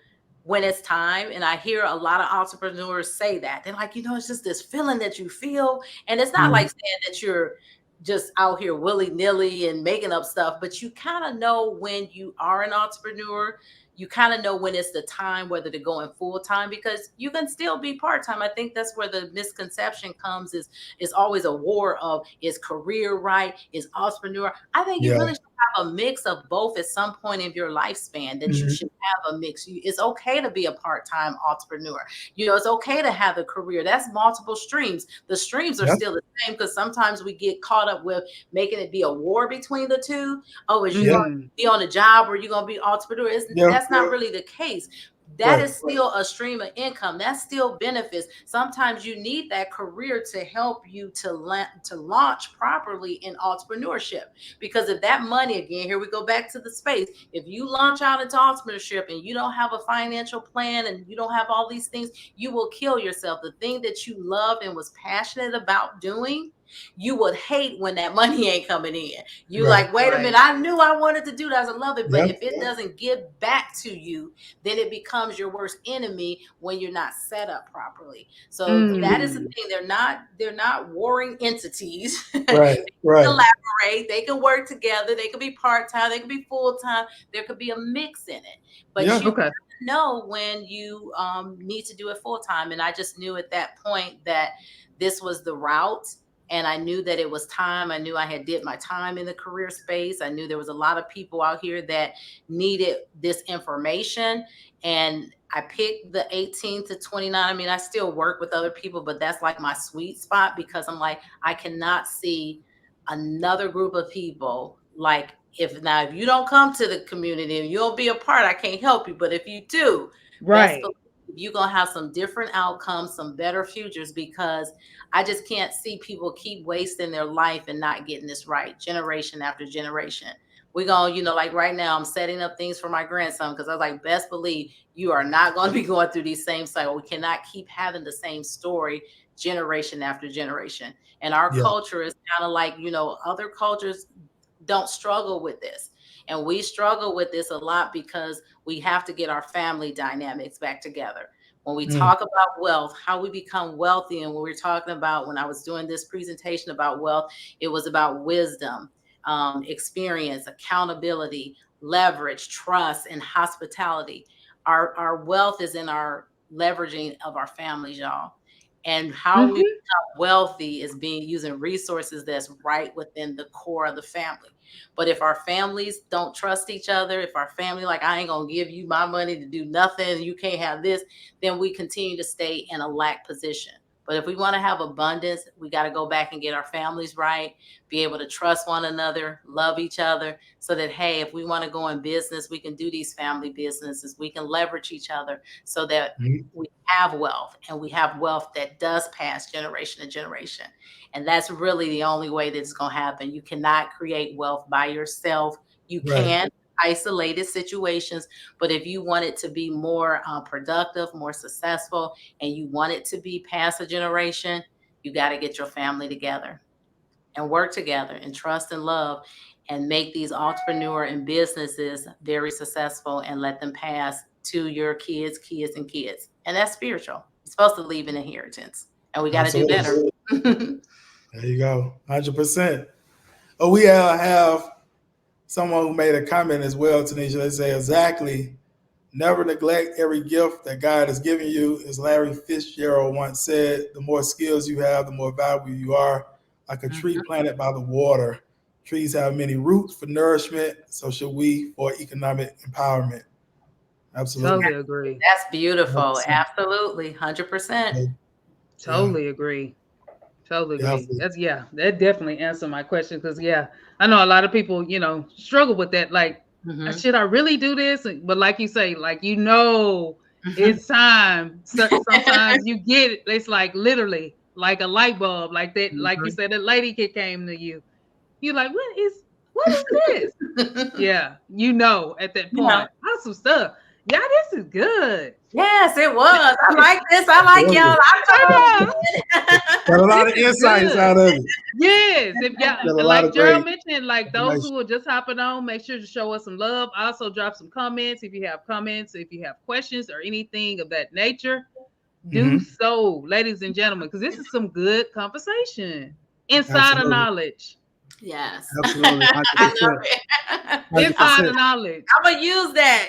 when it's time. And I hear a lot of entrepreneurs say that they're like, it's just this feeling that you feel. And it's not like Mhm. saying that you're just out here willy-nilly and making up stuff, but you kind of know when you are an entrepreneur. You kind of know when it's the time whether to go in full time, because you can still be part time. I think that's where the misconception comes, is always a war of, is career right, is entrepreneur. I think you Yeah. really should have a mix of both at some point in your lifespan, that you Mhm. should have a mix. It's okay to be a part-time entrepreneur. It's okay to have a career. That's multiple streams. The streams are Yeah. still the same, because sometimes we get caught up with making it be a war between the two. Oh, is you Yeah. going to Mm-hmm. be on a job or you going to be entrepreneur? Yeah. That's not really the case. That Right. is still a stream of income. That's still benefits. Sometimes you need that career to help you to launch properly in entrepreneurship. Because if that money, again, here we go back to the space. If you launch out into entrepreneurship and you don't have a financial plan and you don't have all these things, you will kill yourself. The thing that you love and was passionate about doing, you would hate when that money ain't coming in. You Right. like, wait a minute, I knew I wanted to do that. I love it. But Yeah. if it doesn't give back to you, then it becomes your worst enemy when you're not set up properly. So that is the Mm. thing. They're not warring entities. Right. Right. Collaborate, they can work together, they could be part-time, they could be full-time, there could be a mix in it. But Yeah. you Okay. know when you need to do it full-time. And I just knew at that point that this was the route. And I knew that it was time. I knew I had did my time in the career space. I knew there was a lot of people out here that needed this information. And I picked the 18 to 29. I mean, I still work with other people, but that's like my sweet spot, because I'm like, I cannot see another group of people like, if you don't come to the community and you don't be a part, I can't help you. But if you do, best believe Right. you're gonna have some different outcomes, some better futures, because I just can't see people keep wasting their life and not getting this right, generation after generation. We're gonna, like right now, I'm setting up things for my grandson, because I was like, best believe you are not going to be going through these same cycles. We cannot keep having the same story generation after generation. And our Yeah. culture is kind of like, other cultures don't struggle with this. And we struggle with this a lot because we have to get our family dynamics back together. When we Mm. talk about wealth, how we become wealthy, and when we're talking about, when I was doing this presentation about wealth, it was about wisdom, experience, accountability, leverage, trust, and hospitality. Our wealth is in our leveraging of our families, y'all. And how we Mm-hmm. become wealthy is being using resources that's right within the core of the family. But if our families don't trust each other, if our family like, I ain't gonna give you my money to do nothing, you can't have this, then we continue to stay in a lack position. But if we want to have abundance, we got to go back and get our families right, be able to trust one another, love each other, so that, hey, if we want to go in business, we can do these family businesses. We can leverage each other so that we have wealth, and we have wealth that does pass generation to generation. And that's really the only way that it's going to happen. You cannot create wealth by yourself. You can isolated situations, but if you want it to be more productive, more successful, and you want it to be past a generation, you got to get your family together and work together and trust and love and make these entrepreneur and businesses very successful and let them pass to your kids, kids, and kids. And that's spiritual. You're supposed to leave an inheritance, and we got to do better. There you go, 100%. Oh, we have someone who made a comment as well, Tanisha. They say, exactly, never neglect every gift that God has given you. As Larry Fitzgerald once said, the more skills you have, the more valuable you are. Like a tree planted by the water. Trees have many roots for nourishment, so should we for economic empowerment. Absolutely. Totally agree. That's beautiful. 100%. Absolutely. 100%. Totally agree. Totally agree. Definitely. That's that definitely answered my question, because I know a lot of people, struggle with that. Like, should I really do this? But like you say, like, it's time. Sometimes you get it. It's like literally like a light bulb, like that. Like you said, that lady kid came to you. You're like, what is this? Yeah, at that point, awesome stuff. Yeah, this is good. Yes, it was. I like this. I like y'all. Got a lot of insights out of it. Yes, if y'all, like Gerald mentioned, like those who are just hopping on, make sure to show us some love. Also, drop some comments if you have comments, if you have questions or anything of that nature. Do so, ladies and gentlemen, because this is some good conversation, insider knowledge. Yes, absolutely. Insider knowledge. I'm gonna use that.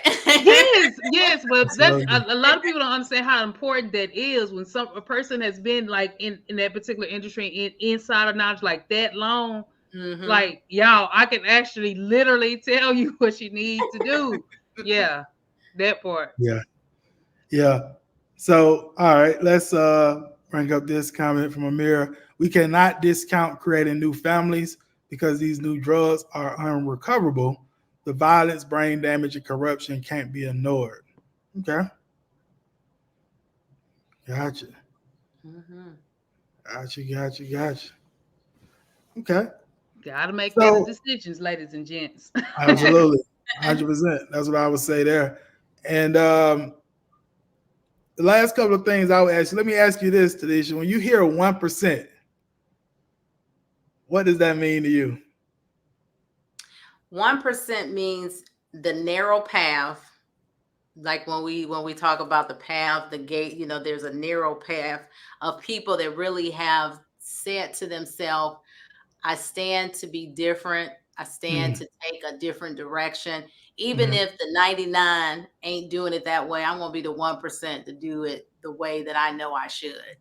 yes, but that's a lot of people don't understand how important that is when a person has been like in that particular industry in insider knowledge like that long. Like, y'all, I can actually literally tell you what you need to do. Yeah, that part. Yeah. So, all right, let's bring up this comment from Amir. We cannot discount creating new families because these new drugs are unrecoverable. The violence, brain damage, and corruption can't be ignored. Okay. Gotcha. Gotcha. Okay. Gotta make better decisions, ladies and gents. Absolutely. 100%. That's what I would say there. And the last couple of things I would ask you, let me ask you this, Tanisha. When you hear 1%, what does that mean to you? 1% means the narrow path. Like when we talk about the path, the gate, there's a narrow path of people that really have said to themselves, I stand to be different. I stand to take a different direction. Even if the 99 ain't doing it that way, I'm going to be the 1% to do it the way that I know I should.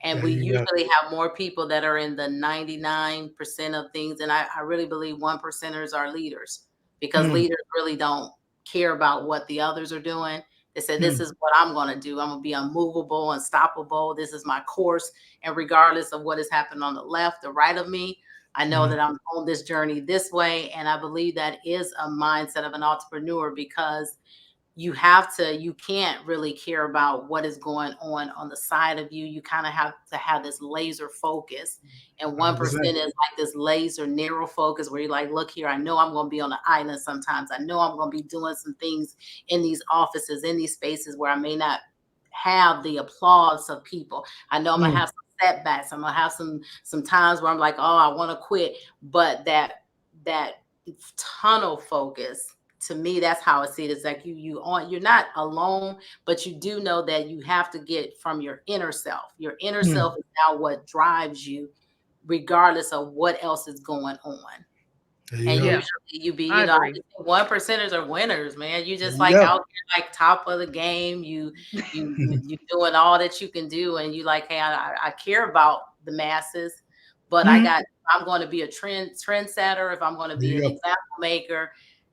And we usually have more people that are in the 99% of things. And I really believe 1%ers are leaders, because leaders really don't care about what the others are doing. They said, this is what I'm going to do. I'm going to be unmovable, unstoppable. This is my course. And regardless of what has happened on the left or right of me, I know that I'm on this journey this way. And I believe that is a mindset of an entrepreneur, because you can't really care about what is going on the side of you. You kind of have to have this laser focus. And 1% is like this laser narrow focus where you're like, look here, I know I'm going to be on an island sometimes. I know I'm going to be doing some things in these offices, in these spaces where I may not have the applause of people. I know I'm going to have some setbacks. I'm going to have some times where I'm like, oh, I want to quit. But that tunnel focus, to me, that's how I see it. It's like you're not alone, but you do know that you have to get from your inner self. Your inner self is now what drives you, regardless of what else is going on. And usually you be, 1%ers are winners, man. You just like out there, like top of the game. You doing all that you can do, and you like, hey, I care about the masses, but I'm going to be a trendsetter. If I'm going to be an example maker,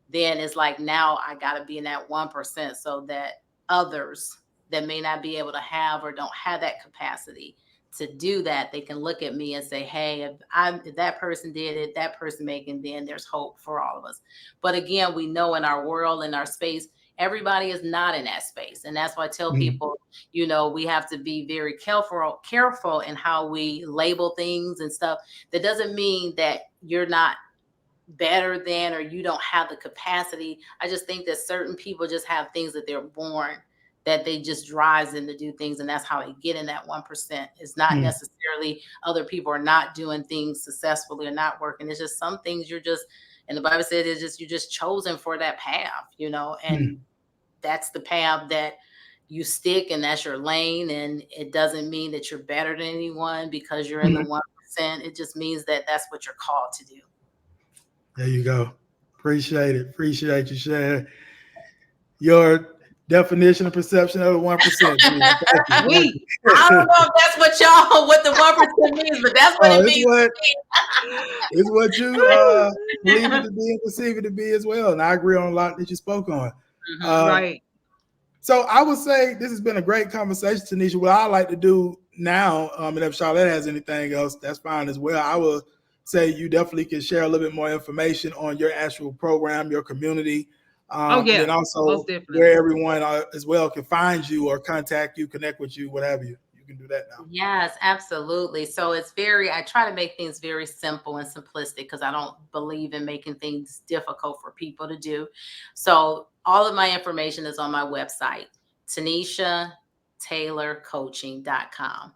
then it's like, now I got to be in that 1% so that others that may not be able to have or don't have that capacity to do that, they can look at me and say, hey, if that person did it, that person making, then there's hope for all of us. But again, we know in our world, in our space, everybody is not in that space. And that's why I tell people, we have to be very careful in how we label things and stuff. That doesn't mean that you're not better than, or you don't have the capacity. I just think that certain people just have things that they're born, that they just drives them to do things, and that's how they get in that 1%. It's not necessarily other people are not doing things successfully or not working. It's just some things you're just, and the Bible said it's just, you're just chosen for that path, and that's the path that you stick, and that's your lane. And it doesn't mean that you're better than anyone because you're in the 1%. It just means that that's what you're called to do. There you go. Appreciate it. Appreciate you sharing your definition and perception of the 1%. I don't know if that's what the 1% means, but that's what it means. It's what you believe it to be and perceive it to be as well. And I agree on a lot that you spoke on. Right. So I would say this has been a great conversation, Tanisha. What I like to do now, and if Charliette has anything else, that's fine as well. I will say you definitely can share a little bit more information on your actual program, your community. And also where everyone as well can find you or contact you, connect with you, what have you. You can do that now. Yes, absolutely. So I try to make things very simple and simplistic because I don't believe in making things difficult for people to do. So all of my information is on my website, tanishataylorcoaching.com.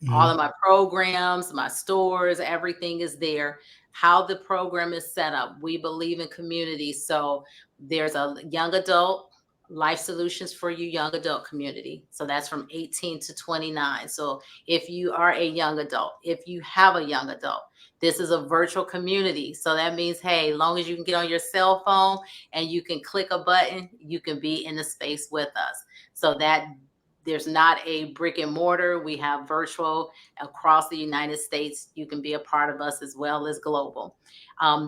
All of my programs, my stores, everything is there. How the program is set up, we believe in community. So there's a young adult life solutions for you young adult community. So that's from 18 to 29. So if you are a young adult, if you have a young adult, this is a virtual community. So that means, hey, as long as you can get on your cell phone and you can click a button, you can be in the space with us. So that there's not a brick and mortar. We have virtual across the United States. You can be a part of us as well as global.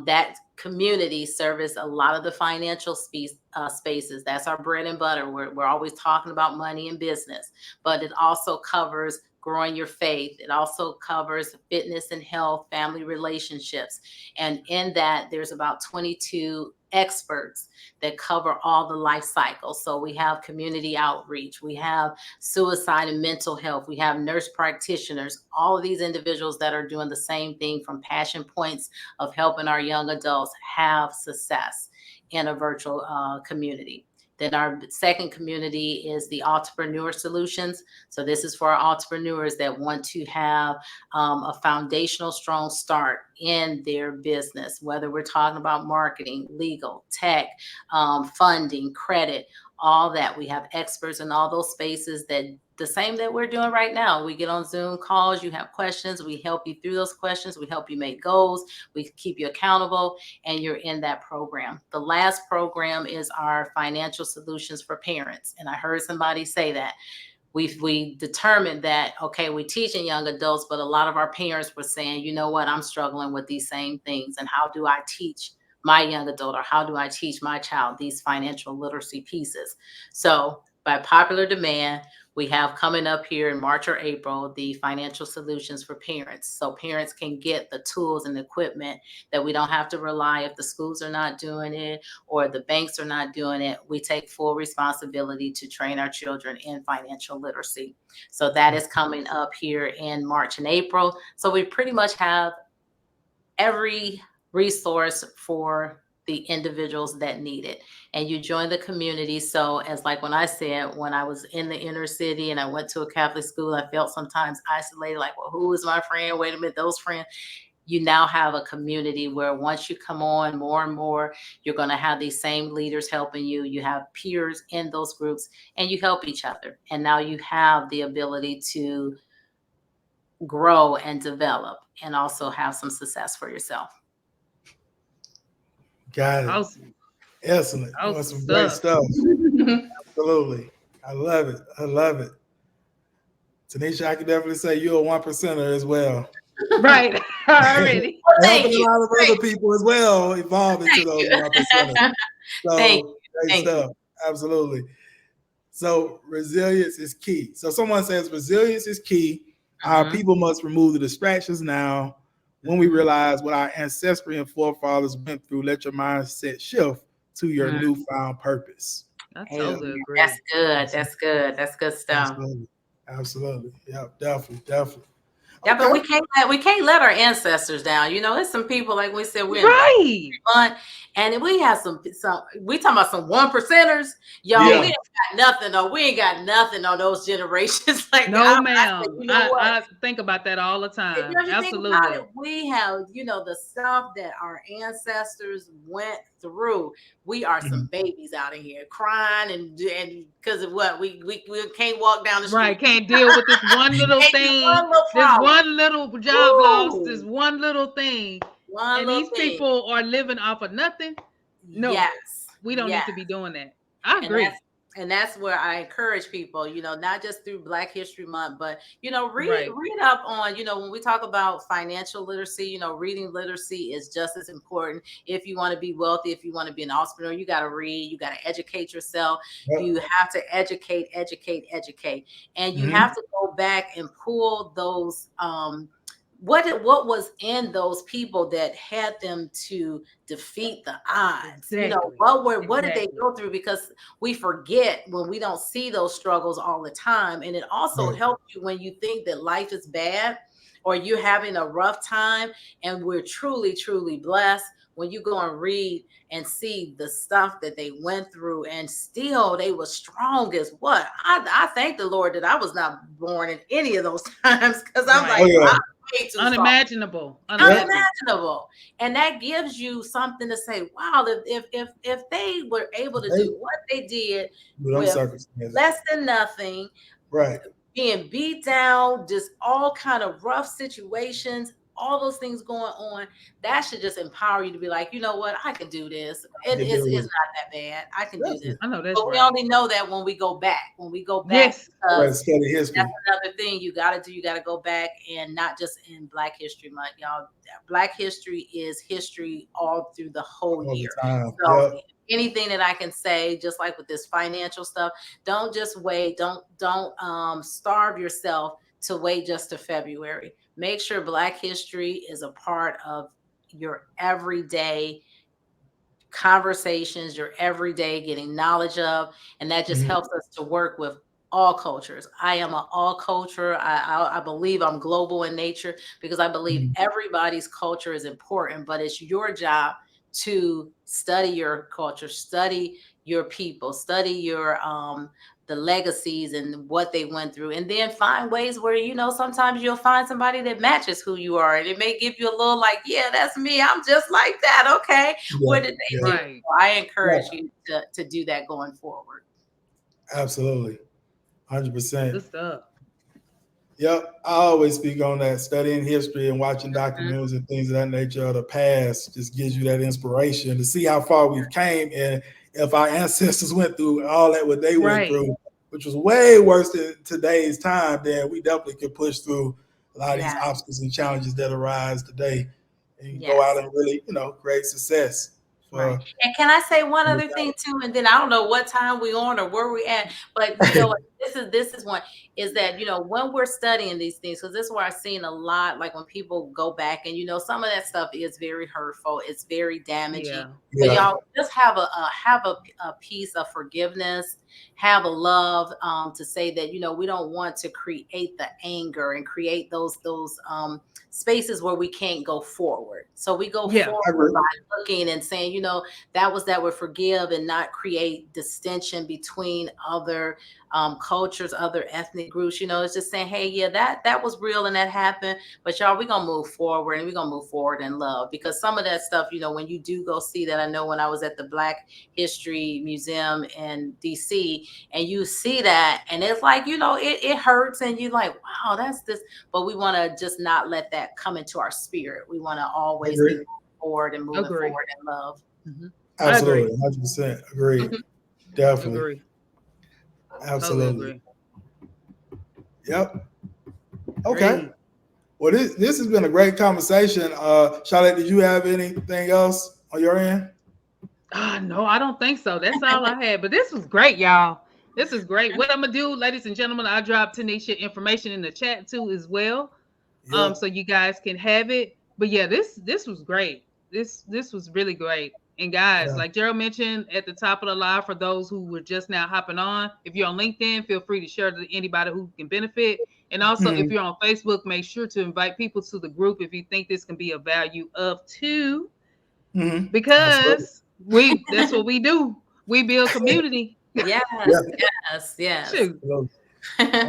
That community service a lot of the financial spaces. That's our bread and butter. We're always talking about money and business, but it also covers growing your faith. It also covers fitness and health, family relationships. And in that, there's about 22 experts that cover all the life cycles. So we have community outreach, we have suicide and mental health, we have nurse practitioners, all of these individuals that are doing the same thing from passion points of helping our young adults have success in a virtual community. Then our second community is the Entrepreneur Solutions. So this is for our entrepreneurs that want to have a foundational, strong start in their business, whether we're talking about marketing, legal, tech, funding, credit, all that. We have experts in all those spaces that the same that we're doing right now. We get on Zoom calls, you have questions, we help you through those questions, we help you make goals, we keep you accountable, and you're in that program. The last program is our financial solutions for parents. And I heard somebody say that. We determined that, okay, we're teaching young adults, but a lot of our parents were saying, you know what, I'm struggling with these same things. And how do I teach my young adult, or how do I teach my child these financial literacy pieces? So by popular demand, we have coming up here in March or April, the financial solutions for parents. So parents can get the tools and equipment that we don't have to rely if the schools are not doing it or the banks are not doing it. We take full responsibility to train our children in financial literacy. So that is coming up here in March and April. So we pretty much have every resource for the individuals that need it. And you join the community. So as like when I said, when I was in the inner city and I went to a Catholic school, I felt sometimes isolated, like, well, who is my friend? Wait a minute, those friends. You now have a community where once you come on more and more, you're going to have these same leaders helping you. You have peers in those groups and you help each other. And now you have the ability to grow and develop and also have some success for yourself. Got it. Awesome. Excellent. Awesome. That's some great stuff. Absolutely. I love it. I love it. Tanisha, I can definitely say you're a 1%er as well. Right. Already. Helping a lot of other people as well evolve into those 1%ers. So great stuff. Absolutely. So resilience is key. So someone says resilience is key. Our people must remove the distractions now. When we realize what our ancestry and forefathers went through, let your mindset shift to your newfound purpose. I totally agree. That's good. That's good. That's good stuff. Absolutely. Yeah, definitely. Yeah, but we can't let our ancestors down. It's some people, like we said, we're right. And we have some we talking about some 1%ers, y'all. We ain't got nothing on. We ain't got nothing on those generations. Like no, ma'am. I think about that all the time. Absolutely. We have, the stuff that our ancestors went through. We are some babies out of here crying and because of what we can't walk down the street. Right, can't deal with this one little thing, this one little job loss, this one little thing. These people are living off of nothing. No, we don't need to be doing that. I agree. And that's where I encourage people, not just through Black History Month, but, read up on, when we talk about financial literacy, reading literacy is just as important. If you want to be wealthy, if you want to be an entrepreneur, you got to read, you got to educate yourself. Yep. You have to educate. And you have to go back and pull those, what was in those people that had them to defeat the odds? Exactly. What did they go through? Because we forget when we don't see those struggles all the time. And it also helps you when you think that life is bad or you're having a rough time, and we're truly, truly blessed. When you go and read and see the stuff that they went through, and still they were strong as what? I thank the Lord that I was not born in any of those times, because I'm like, unimaginable. And that gives you something to say, wow, if they were able to do what they did with less than nothing, being beat down, just all kind of rough situations, all those things going on, that should just empower you to be like, you know what, I can do this. It's not that bad. I can do this. I know that's but we only know that when we go back. That's another thing you got to do. You got to go back, and not just in Black History Month, y'all. Black history is history all through the whole year. So anything that I can say, just like with this financial stuff, don't just wait. Don't starve yourself to wait just to February. Make sure Black history is a part of your everyday conversations, your everyday getting knowledge of, and that just helps us to work with all cultures. I am an all culture. I believe I'm global in nature, because I believe everybody's culture is important, but it's your job to study your culture, study your people, study your the legacies and what they went through, and then find ways where, sometimes you'll find somebody that matches who you are, and it may give you a little like, yeah, that's me, I'm just like that. Okay, what did they do? Right. I encourage you to do that going forward. Absolutely. 100%. Good stuff. Yep, I always speak on that. Studying history and watching documentaries and things of that nature of the past just gives you that inspiration to see how far we've came, and if our ancestors went through all that what they went through, which was way worse than today's time, then we definitely could push through a lot of these obstacles and challenges that arise today, and go out and really, create success. Right. And can I say one other thing too? And then I don't know what time we're on or where we're at, but this is one, is that, when we're studying these things, because this is where I've seen a lot, like when people go back and, some of that stuff is very hurtful. It's very damaging. But y'all just have a piece of forgiveness, have a love to say that, we don't want to create the anger and create those spaces where we can't go forward. So we go forward by looking and saying, that would forgive and not create distension between other cultures, other ethnic groups. It's just saying, hey, that was real and that happened, but y'all, we're gonna move forward, and we're gonna move forward in love, because some of that stuff, when you do go see that, I know when I was at the Black History Museum in DC, and you see that, and it's like, it hurts, and you're like, wow, that's this, but we want to just not let that come into our spirit. We want to always be moving forward and moving forward in love. Absolutely, 100% agree. Definitely. Agree. Absolutely. Totally agree. Yep. Okay. Well, this has been a great conversation. Charliette, did you have anything else on your end? No, I don't think so. That's all I had. But this was great, y'all. This is great. What I'm gonna do, ladies and gentlemen, I drop Tanisha information in the chat too as well. Yeah. So you guys can have it. But yeah, this was great. This was really great. And guys, Yeah. like Gerald mentioned at the top of the live, for those who were just now hopping on, if you're on LinkedIn, feel free to share to anybody who can benefit. And also, if Mhm. you're on Facebook, make sure to invite people to the group if you think this can be of value of too, Mhm. Absolutely. because that's what we do. We build community. Yes, Yeah. yes, yes. Shoot, Absolutely.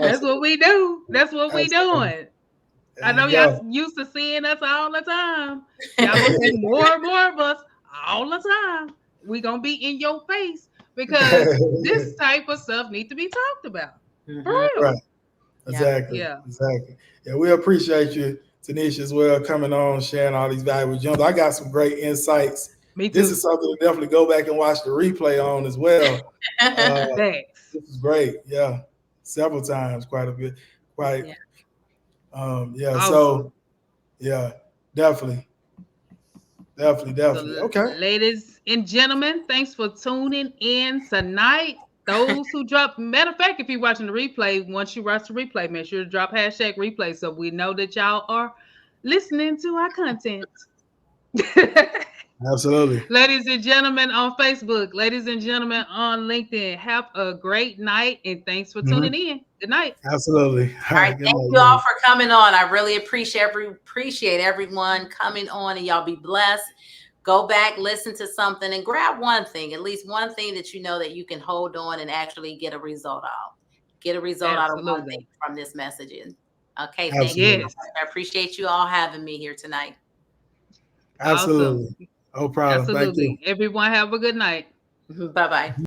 that's what we do. That's what we Absolutely. doing. There I know you y'all go. used to seeing us all the time. Y'all gonna see more and more of us all the time. We gonna be in your face because this type of stuff need to be talked about. For Mhm. real. Right. Exactly. Yeah. Exactly. Yeah, we appreciate you, Tanisha, as well, coming on, sharing all these valuable gems. I got some great insights. Me This too. is something to definitely go back and watch the replay on as well. Thanks. This is great. Yeah. Several times, quite a bit. Quite. Yeah. Yeah. Awesome. So, yeah, definitely. Definitely. So, Okay. ladies and gentlemen, thanks for tuning in tonight. Those who drop, matter of fact, if you're watching the replay, once you watch the replay, make sure to drop hashtag replay so we know that y'all are listening to our content. Absolutely. Ladies and gentlemen on Facebook, ladies and gentlemen on LinkedIn, have a great night and thanks for tuning in. Good night. Absolutely. All right, Good thank night, you all ladies. for coming on. I really appreciate everyone coming on, and y'all be blessed. Go back, listen to something, and grab one thing, at least one thing that you know that you can hold on and actually get a result out. Get a result out of one thing Absolutely. from this messaging. Okay, thank you. Absolutely. Yes. I appreciate you all having me here tonight. Awesome. Absolutely. No problem. Thank you. Absolutely. Everyone have a good night. Bye-bye.